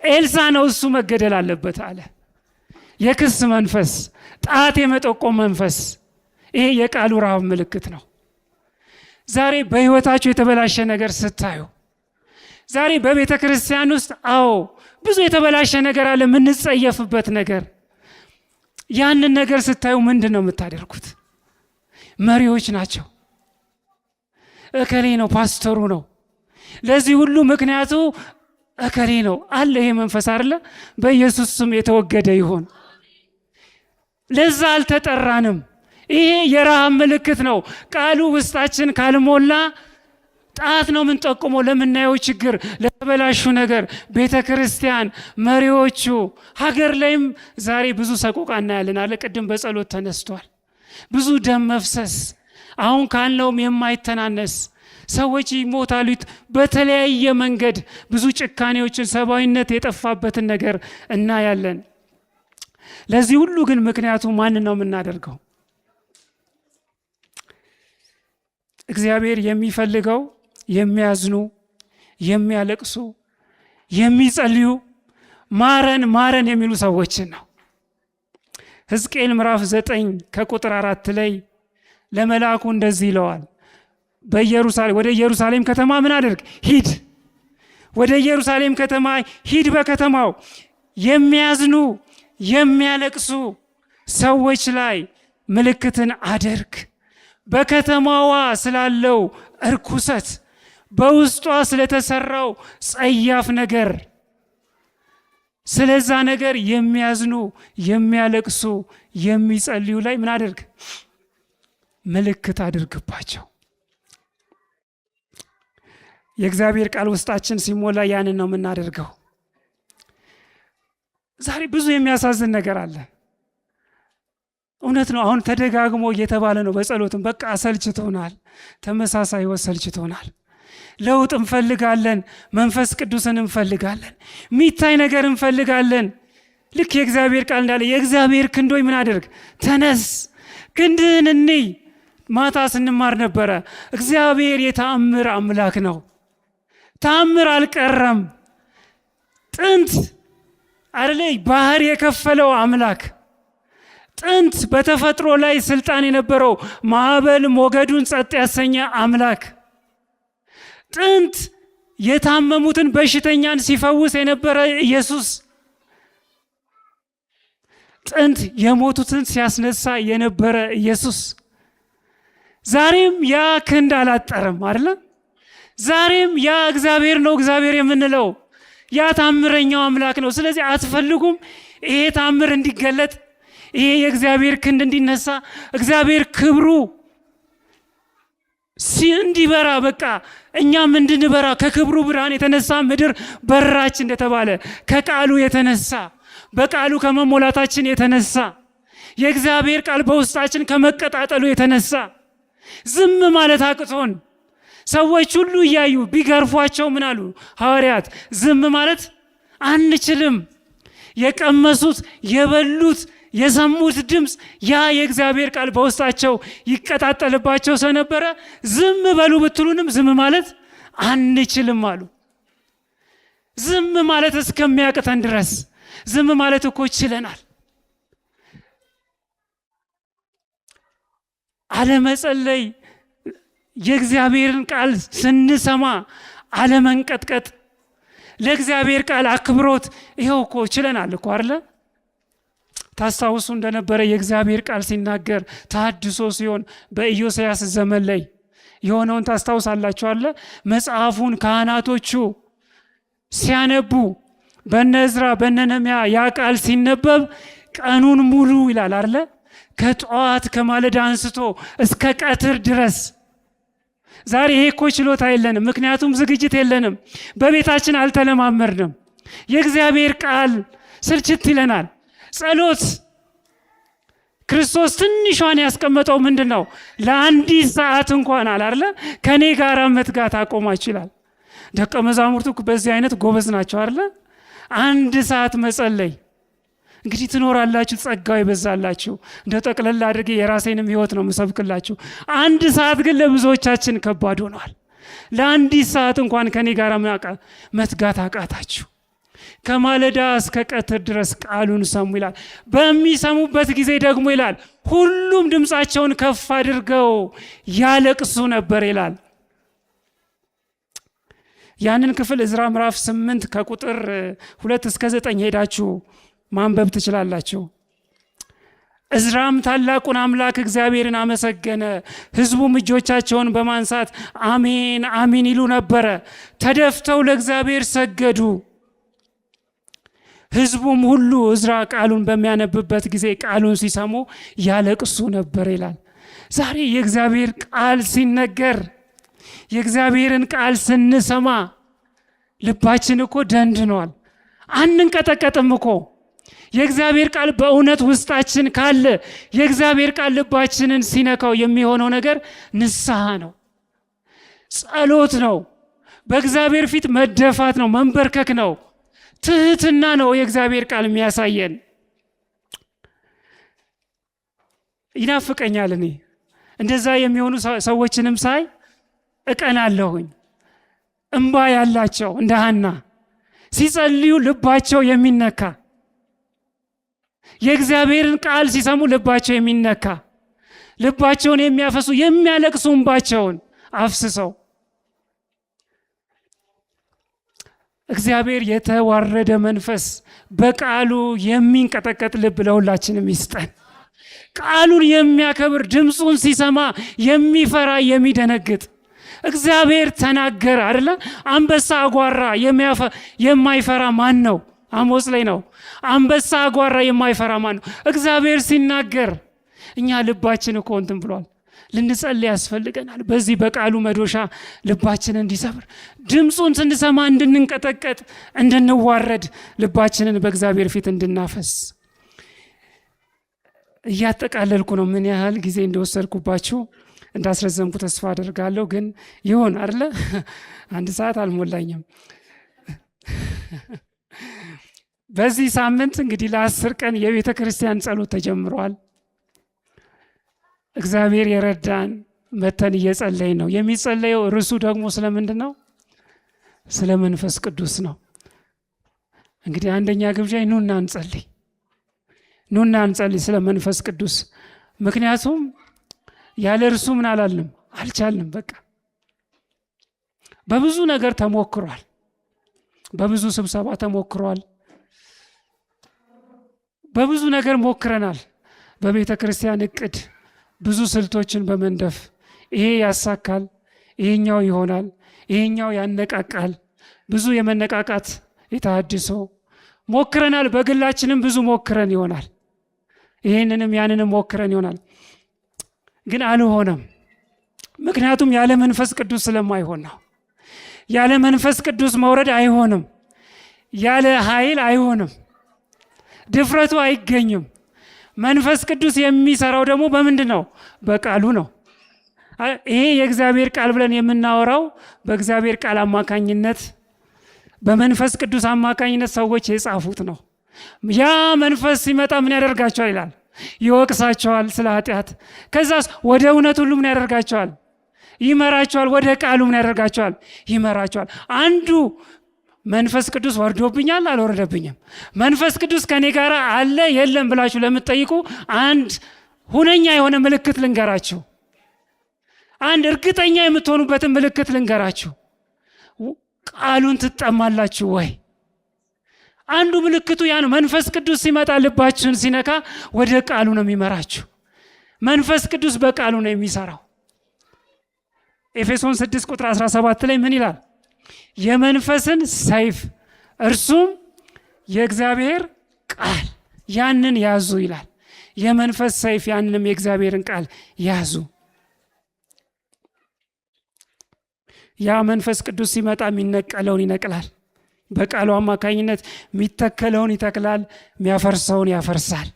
ኤልሳ ነው። እሱ መገደል አለበት አለ። የክስ መንፈስ፣ ጣት የመጠቆም መንፈስ፣ ይሄ የቃሉ ረሃብ ምልክት ነው። ዛሬ በህይወታችሁ የተበላሸ ነገር ስታዩ፣ ዛሬ በቤተ ክርስቲያን ውስጥ ብዙ የተበላሸ ነገር አለ፣ የምንጸየፍበት ነገር። ያንን ነገር ስታዩ ምንድን ነው የምታደርጉት? መሪዎች ናቸው፣ እከሌ ነው፣ ፓስተሩ ነው፣ ለዚህ ሁሉ ምክንያቱ እከሌ ነው አለ። ይሄ መንፈስ አይደለ? በኢየሱስ ስም የተወገደ ይሁን። ለዛ አልተጠራንም። ይሄ የረሃብ ምልክት ነው። ቃሉ ውስጣችን ካልሞላ ጣት ነው የምንጠቁመው ለምናየው ችግር፣ ለተበላሹ ነገር። ቤተ ክርስቲያን፣ መሪዎቹ፣ ሀገር ላይም ዛሬ ብዙ ሰቆቃ እናያለን አለ። ቅድም በጸሎት ተነስቷል። ብዙ ደም መፍሰስ፣ አሁን ካለውም የማይተናነስ ሰዎች ይሞታሉ በተለያየ መንገድ። ብዙ ጭካኔዎችን፣ ሰብአዊነት የጠፋበትን ነገር እናያለን። ለዚህ ሁሉ ግን ምክንያቱ ማንን ነው የምናደርገው? እግዚአብሔር የሚፈልገው የሚያዝኑ፣ የሚያለቅሱ፣ የሚጸልዩ፣ ማረን ማረን የሚሉ ሰዎችን ነው። ሕዝቅኤል ምዕራፍ 9 ከቁጥር 4 ላይ ለመልአኩ እንደዚህ ይለዋል። ወደ ኢየሩሳሌም ከተማ ምን አድርግ? ሂድ። ወደ ኢየሩሳሌም ከተማ ሂድ። በከተማው የሚያዝኑ የሚያለቅሱ ሰዎች ላይ ምልክትን አድርግ። በከተማዋ ስላለው እርኩሰት፣ በውስጧ ስለተሰራው ጸያፍ ነገር፣ ስለዛ ነገር የሚያዝኑ የሚያለቅሱ የሚጸልዩ ላይ ምን አድርግ? ምልክት አድርግባቸው። የእግዚአብሔር ቃል ውስጣችን ሲሞላ ያንን ነው የምናደርገው። ዛሬ ብዙ የሚያሳዝን ነገር አለ። እውነት ነው። አሁን ተደጋግሞ እየተባለ ነው በጸሎትም በቃ ሰልችቶናል። ተመሳሳይ ህይወት ሰልችቶናል። ለውጥ እንፈልጋለን። መንፈስ ቅዱስን እንፈልጋለን። ሚታይ ነገር እንፈልጋለን። ልክ የእግዚአብሔር ቃል እንዳለ የእግዚአብሔር ክንዶይ ምን አድርግ? ተነስ፣ ክንድህን እንይ። ማታ ስንማር ነበረ። እግዚአብሔር የተአምር አምላክ ነው። ተአምር አልቀረም። ጥንት አይደለ ባህር የከፈለው አምላክ፣ ጥንት በተፈጥሮ ላይ ስልጣን የነበረው ማዕበል ሞገዱን ጸጥ ያሰኘ አምላክ፣ ጥንት የታመሙትን በሽተኛን ሲፈውስ የነበረ ኢየሱስ፣ ጥንት የሞቱትን ሲያስነሳ የነበረ ኢየሱስ፣ ዛሬም ያ ክንድ አላጠረም አይደለ? ዛሬም ያ እግዚአብሔር ነው። እግዚአብሔር የምንለው ያ ታምረኛው አምላክ ነው። ስለዚህ አትፈልጉም ይሄ ታምር እንዲገለጥ፣ ይሄ የእግዚአብሔር ክንድ እንዲነሳ፣ እግዚአብሔር ክብሩ እንዲበራ፣ በቃ እኛም እንድንበራ ከክብሩ ብርሃን የተነሳ ምድር በራች እንደተባለ ከቃሉ የተነሳ በቃሉ ከመሞላታችን የተነሳ የእግዚአብሔር ቃል በውስጣችን ከመቀጣጠሉ የተነሳ ዝም ማለት አቅቶን ሰዎች ሁሉ እያዩ ቢገርፏቸው ምን አሉ ሐዋርያት? ዝም ማለት አንችልም። የቀመሱት የበሉት የሰሙት ድምፅ ያ የእግዚአብሔር ቃል በውስጣቸው ይቀጣጠልባቸው ስለነበረ ዝም በሉ ብትሉንም ዝም ማለት አንችልም አሉ። ዝም ማለት እስከሚያቅተን ድረስ ዝም ማለት እኮ ችለናል። አለመጸለይ፣ የእግዚአብሔርን ቃል ስንሰማ አለመንቀጥቀጥ፣ ለእግዚአብሔር ቃል አክብሮት፣ ይኸው እኮ ችለናል እኮ አይደለ? ታስታውሱ እንደነበረ የእግዚአብሔር ቃል ሲናገር ተሐድሶ ሲሆን በኢዮስያስ ዘመን ላይ የሆነውን ታስታውሳላችሁ አለ። መጽሐፉን ካህናቶቹ ሲያነቡ በነ ዕዝራ በነ ነህምያ ያ ቃል ሲነበብ ቀኑን ሙሉ ይላል አለ። ከጠዋት ከማለዳ አንስቶ እስከ ቀትር ድረስ። ዛሬ ይሄ እኮ ችሎታ የለንም፣ ምክንያቱም ዝግጅት የለንም፣ በቤታችን አልተለማመድንም። የእግዚአብሔር ቃል ስልችት ይለናል። ጸሎት ክርስቶስ ትንሿን ያስቀመጠው ምንድን ነው? ለአንዲት ሰዓት እንኳን አላለ ከኔ ጋር መትጋት አቆማችሁ ይላል። ደቀ መዛሙርቱ በዚህ አይነት ጎበዝ ናቸው አይደለ? አንድ ሰዓት መጸለይ። እንግዲህ ትኖራላችሁ፣ ጸጋው ይበዛላችሁ። እንደ ጠቅለል አድርጌ የራሴንም ህይወት ነው የምሰብክላችሁ። አንድ ሰዓት ግን ለብዙዎቻችን ከባድ ሆኗል። ለአንዲት ሰዓት እንኳን ከኔ ጋር መትጋት አቃታችሁ። ከማለዳ እስከ ቀትር ድረስ ቃሉን ሰሙ ይላል። በሚሰሙበት ጊዜ ደግሞ ይላል ሁሉም ድምፃቸውን ከፍ አድርገው ያለቅሱ ነበር ይላል። ያንን ክፍል ዕዝራ ምዕራፍ 8 ከቁጥር 2 እስከ 9 ሄዳችሁ ማንበብ ትችላላችሁ። ዕዝራም ታላቁን አምላክ እግዚአብሔርን አመሰገነ፣ ህዝቡም እጆቻቸውን በማንሳት አሜን አሜን ይሉ ነበረ፣ ተደፍተው ለእግዚአብሔር ሰገዱ። ህዝቡም ሁሉ ዕዝራ ቃሉን በሚያነብበት ጊዜ ቃሉን ሲሰሙ ያለቅሱ ነበር ይላል። ዛሬ የእግዚአብሔር ቃል ሲነገር የእግዚአብሔርን ቃል ስንሰማ ልባችን እኮ ደንድኗል፣ አንንቀጠቀጥም እኮ። የእግዚአብሔር ቃል በእውነት ውስጣችን ካለ የእግዚአብሔር ቃል ልባችንን ሲነካው የሚሆነው ነገር ንስሐ ነው፣ ጸሎት ነው፣ በእግዚአብሔር ፊት መደፋት ነው፣ መንበርከክ ነው፣ ትህትና ነው። የእግዚአብሔር ቃል የሚያሳየን ይናፍቀኛል። እኔ እንደዛ የሚሆኑ ሰዎችንም ሳይ እቀናለሁኝ። እንባ ያላቸው እንደ ሐና ሲጸልዩ ልባቸው የሚነካ፣ የእግዚአብሔርን ቃል ሲሰሙ ልባቸው የሚነካ፣ ልባቸውን የሚያፈሱ የሚያለቅሱ እንባቸውን አፍስሰው እግዚአብሔር የተዋረደ መንፈስ በቃሉ የሚንቀጠቀጥ ልብ ለሁላችንም ይስጠን። ቃሉን የሚያከብር ድምፁን ሲሰማ የሚፈራ የሚደነግጥ። እግዚአብሔር ተናገረ አይደለ? አንበሳ አጓራ የማይፈራ ማን ነው? አሞጽ ላይ ነው። አንበሳ አጓራ የማይፈራ ማን ነው? እግዚአብሔር ሲናገር እኛ ልባችን እኮ እንትን ብሏል። ልንጸልይ ያስፈልገናል። በዚህ በቃሉ መዶሻ ልባችንን እንዲሰብር፣ ድምፁን ስንሰማ እንድንንቀጠቀጥ፣ እንድንዋረድ፣ ልባችንን በእግዚአብሔር ፊት እንድናፈስ። እያጠቃለልኩ ነው። ምን ያህል ጊዜ እንደወሰድኩባችሁ እንዳስረዘምኩ ተስፋ አደርጋለሁ። ግን ይሆን አይደለ? 1 ሰዓት አልሞላኝም። በዚህ ሳምንት እንግዲህ ለ10 ቀን የቤተ ክርስቲያን ጸሎት ተጀምሯል። እግዚአብሔር የረዳን መተን እየጸለይን ነው። የሚጸለየው ርዕሱ ደግሞ ስለምንድን ነው? ስለ መንፈስ ቅዱስ ነው። እንግዲህ አንደኛ ግብዣ ኑና እንጸልይ፣ ኑና እንጸልይ ስለ መንፈስ ቅዱስ። ምክንያቱም ያለ እርሱ ምን አላልንም፣ አልቻልንም። በቃ በብዙ ነገር ተሞክሯል፣ በብዙ ስብሰባ ተሞክሯል፣ በብዙ ነገር ሞክረናል። በቤተ ክርስቲያን እቅድ ብዙ ስልቶችን በመንደፍ ይሄ ያሳካል፣ ይሄኛው ይሆናል፣ ይሄኛው ያነቃቃል። ብዙ የመነቃቃት የተሐድሶ ሞክረናል። በግላችንም ብዙ ሞክረን ይሆናል፣ ይሄንንም ያንንም ሞክረን ይሆናል። ግን አልሆነም። ምክንያቱም ያለ መንፈስ ቅዱስ ስለማይሆን ነው። ያለ መንፈስ ቅዱስ መውረድ አይሆንም፣ ያለ ኃይል አይሆንም፣ ድፍረቱ አይገኝም። መንፈስ ቅዱስ የሚሰራው ደግሞ በምንድን ነው? በቃሉ ነው። ይሄ የእግዚአብሔር ቃል ብለን የምናወራው በእግዚአብሔር ቃል አማካኝነት፣ በመንፈስ ቅዱስ አማካኝነት ሰዎች የጻፉት ነው። ያ መንፈስ ሲመጣ ምን ያደርጋቸዋል ይላል? ይወቅሳቸዋል ስለ ኃጢአት። ከዛስ ወደ እውነት ሁሉ ምን ያደርጋቸዋል? ይመራቸዋል። ወደ ቃሉ ምን ያደርጋቸዋል? ይመራቸዋል። አንዱ መንፈስ ቅዱስ ወርዶብኛል አልወረደብኝም፣ መንፈስ ቅዱስ ከኔ ጋር አለ የለም ብላችሁ ለምትጠይቁ አንድ ሁነኛ የሆነ ምልክት ልንገራችሁ። አንድ እርግጠኛ የምትሆኑበትን ምልክት ልንገራችሁ። ቃሉን ትጠማላችሁ ወይ? አንዱ ምልክቱ ያ ነው። መንፈስ ቅዱስ ሲመጣ ልባችሁን ሲነካ ወደ ቃሉ ነው የሚመራችሁ። መንፈስ ቅዱስ በቃሉ ነው የሚሰራው። ኤፌሶን 6 ቁጥር 17 ላይ ምን ይላል? የመንፈስን ሰይፍ እርሱም የእግዚአብሔር ቃል ያንን ያዙ ይላል። የመንፈስ ሰይፍ ያንንም የእግዚአብሔርን ቃል ያዙ። ያ መንፈስ ቅዱስ ሲመጣ የሚነቀለውን ይነቅላል። በቃሉ አማካኝነት የሚተከለውን ይተክላል፣ የሚያፈርሰውን ያፈርሳል።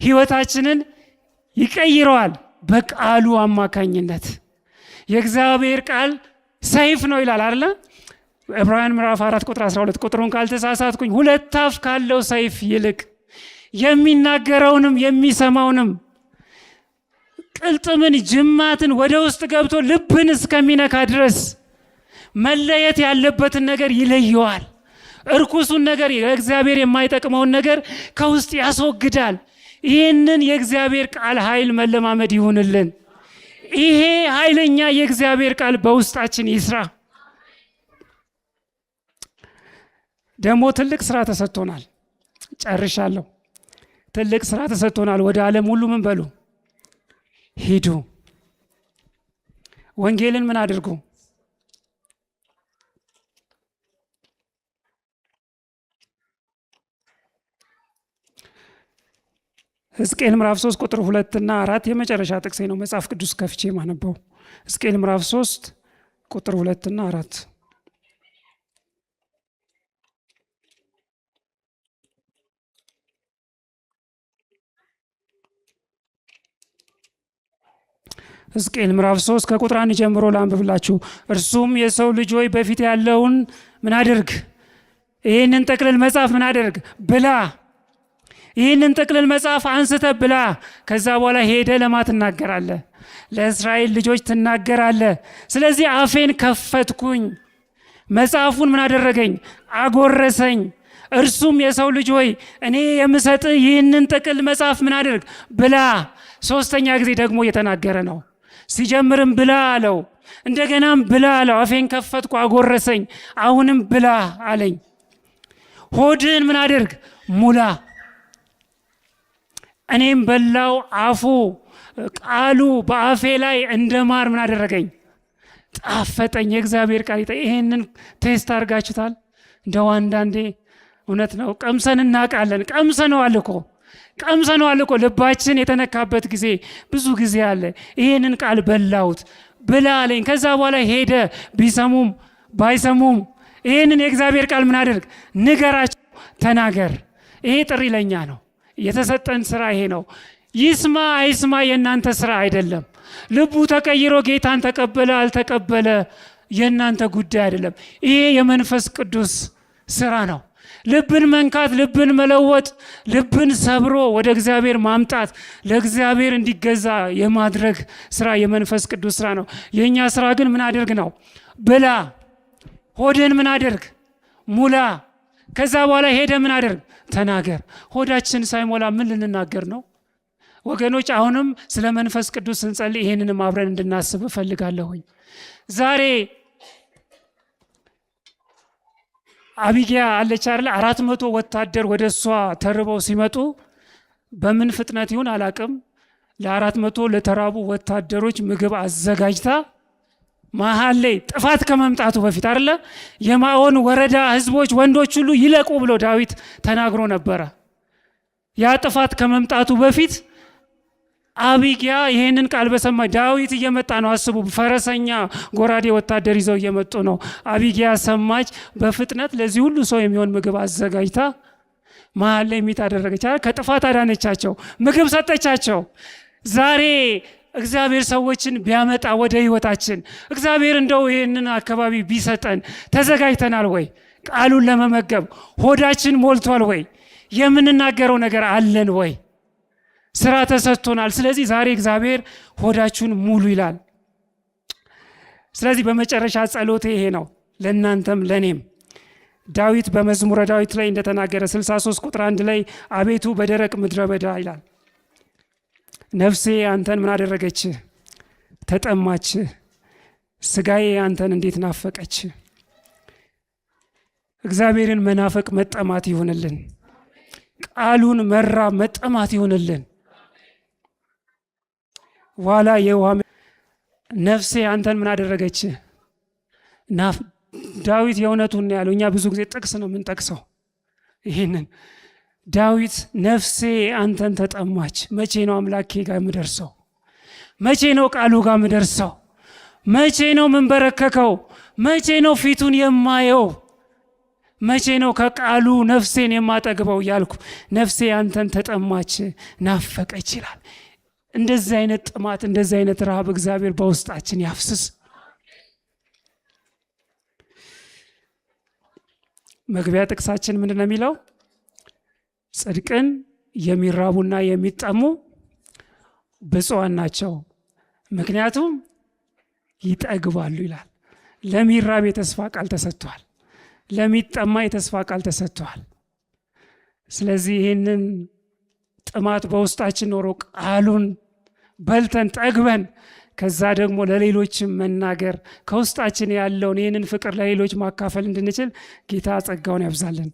ህይወታችንን ይቀይረዋል በቃሉ አማካኝነት። የእግዚአብሔር ቃል ሰይፍ ነው ይላል አይደል? ዕብራውያን ምዕራፍ 4 ቁጥር 12 ቁጥሩን ካልተሳሳትኩኝ 2 አፍ ካለው ሰይፍ ይልቅ የሚናገረውንም የሚሰማውንም ቅልጥምን ጅማትን ወደ ውስጥ ገብቶ ልብን እስከሚነካ ድረስ መለየት ያለበትን ነገር ይለየዋል። እርኩሱን ነገር፣ ለእግዚአብሔር የማይጠቅመውን ነገር ከውስጥ ያስወግዳል። ይህንን የእግዚአብሔር ቃል ኃይል መለማመድ ይሁንልን። ይሄ ኃይለኛ የእግዚአብሔር ቃል በውስጣችን ይስራ። ደግሞ ትልቅ ስራ ተሰጥቶናል። ጨርሻለሁ። ትልቅ ስራ ተሰጥቶናል። ወደ ዓለም ሁሉ ምን በሉ? ሂዱ። ወንጌልን ምን አድርጉ? ሕዝቅኤል ምዕራፍ 3 ቁጥር 2 እና 4 የመጨረሻ ጥቅሴ ነው። መጽሐፍ ቅዱስ ከፍቼ ማነበው ሕዝቅኤል ምዕራፍ 3 ቁጥር 2 እና 4 ሕዝቅኤል ምዕራፍ 3 ከቁጥር 1 ጀምሮ ላንብብላችሁ። እርሱም የሰው ልጅ ሆይ በፊት ያለውን ምን አድርግ? ይህንን ጥቅልል መጽሐፍ ምን አድርግ? ብላ። ይህንን ጥቅልል መጽሐፍ አንስተ ብላ። ከዛ በኋላ ሄደ ለማ ትናገራለህ? ለእስራኤል ልጆች ትናገራለህ። ስለዚህ አፌን ከፈትኩኝ፣ መጽሐፉን ምን አደረገኝ? አጎረሰኝ። እርሱም የሰው ልጅ ሆይ እኔ የምሰጥ ይህንን ጥቅል መጽሐፍ ምን አድርግ? ብላ። 3ኛ ጊዜ ደግሞ እየተናገረ ነው። ሲጀምርም ብላ አለው፣ እንደገናም ብላ አለው። አፌን ከፈትኩ፣ አጎረሰኝ። አሁንም ብላ አለኝ። ሆድን ምን አድርግ? ሙላ። እኔም በላው። አፉ ቃሉ በአፌ ላይ እንደ ማር ምን አደረገኝ? ጣፈጠኝ። የእግዚአብሔር ቃል ይሄንን ቴስት አድርጋችሁታል? እንደው አንዳንዴ እውነት ነው ቀምሰን እናውቃለን። ቀምሰነዋል እኮ ልባችን የተነካበት ጊዜ ብዙ ጊዜ አለ። ይሄንን ቃል በላሁት፣ ብላ አለኝ። ከዛ በኋላ ሄደ። ቢሰሙም ባይሰሙም ይሄንን የእግዚአብሔር ቃል ምን አድርግ? ንገራቸው፣ ተናገር። ይሄ ጥሪ ለኛ ነው። የተሰጠን ስራ ይሄ ነው። ይስማ አይስማ የእናንተ ስራ አይደለም። ልቡ ተቀይሮ ጌታን ተቀበለ አልተቀበለ የእናንተ ጉዳይ አይደለም። ይሄ የመንፈስ ቅዱስ ስራ ነው። ልብን መንካት፣ ልብን መለወጥ፣ ልብን ሰብሮ ወደ እግዚአብሔር ማምጣት፣ ለእግዚአብሔር እንዲገዛ የማድረግ ስራ የመንፈስ ቅዱስ ስራ ነው። የእኛ ስራ ግን ምን አድርግ ነው? ብላ። ሆድን ምን አድርግ? ሙላ። ከዛ በኋላ ሄደ ምን አድርግ? ተናገር። ሆዳችን ሳይሞላ ምን ልንናገር ነው? ወገኖች አሁንም ስለ መንፈስ ቅዱስ ስንጸልይ ይሄንንም አብረን እንድናስብ እፈልጋለሁኝ። ዛሬ አቢጊያ አለች አይደል? 400 ወታደር ወደ እሷ ተርበው ሲመጡ በምን ፍጥነት ይሁን አላቅም፣ ለ400 ለተራቡ ወታደሮች ምግብ አዘጋጅታ መሀል ላይ ጥፋት ከመምጣቱ በፊት አይደለ የማኦን ወረዳ ህዝቦች ወንዶች ሁሉ ይለቁ ብሎ ዳዊት ተናግሮ ነበረ። ያ ጥፋት ከመምጣቱ በፊት አቢጊያ ይሄንን ቃል በሰማ ዳዊት እየመጣ ነው። አስቡ፣ ፈረሰኛ ጎራዴ ወታደር ይዘው እየመጡ ነው። አቢጊያ ሰማች። በፍጥነት ለዚህ ሁሉ ሰው የሚሆን ምግብ አዘጋጅታ መሀል ላይ ሚት አደረገች። ከጥፋት አዳነቻቸው፣ ምግብ ሰጠቻቸው። ዛሬ እግዚአብሔር ሰዎችን ቢያመጣ ወደ ህይወታችን፣ እግዚአብሔር እንደው ይህንን አካባቢ ቢሰጠን ተዘጋጅተናል ወይ? ቃሉን ለመመገብ ሆዳችን ሞልቷል ወይ? የምንናገረው ነገር አለን ወይ? ስራ ተሰጥቶናል። ስለዚህ ዛሬ እግዚአብሔር ሆዳችሁን ሙሉ ይላል። ስለዚህ በመጨረሻ ጸሎቴ ይሄ ነው፣ ለእናንተም ለእኔም። ዳዊት በመዝሙረ ዳዊት ላይ እንደተናገረ 63 ቁጥር 1 ላይ አቤቱ በደረቅ ምድረ በዳ ይላል ነፍሴ አንተን ምን አደረገች? ተጠማች። ስጋዬ አንተን እንዴት ናፈቀች። እግዚአብሔርን መናፈቅ መጠማት ይሆንልን። ቃሉን መራብ መጠማት ይሆንልን። ዋላ የውሃ ነፍሴ አንተን ምን አደረገች? ዳዊት የእውነቱን ያለው። እኛ ብዙ ጊዜ ጥቅስ ነው የምንጠቅሰው። ይህንን ዳዊት ነፍሴ አንተን ተጠማች። መቼ ነው አምላኬ ጋር የምደርሰው? መቼ ነው ቃሉ ጋር የምደርሰው? መቼ ነው የምንበረከከው? መቼ ነው ፊቱን የማየው? መቼ ነው ከቃሉ ነፍሴን የማጠግበው እያልኩ ነፍሴ አንተን ተጠማች ናፈቀች ይላል። እንደዚህ አይነት ጥማት እንደዚህ አይነት ረሃብ እግዚአብሔር በውስጣችን ያፍስስ። መግቢያ ጥቅሳችን ምንድን ነው የሚለው? ጽድቅን የሚራቡና የሚጠሙ ብፁዓን ናቸው ምክንያቱም ይጠግባሉ ይላል። ለሚራብ የተስፋ ቃል ተሰጥቷል። ለሚጠማ የተስፋ ቃል ተሰጥቷል። ስለዚህ ይህንን ጥማት በውስጣችን ኖሮ ቃሉን በልተን ጠግበን ከዛ ደግሞ ለሌሎችም መናገር ከውስጣችን ያለውን ይህንን ፍቅር ለሌሎች ማካፈል እንድንችል ጌታ ጸጋውን ያብዛልን።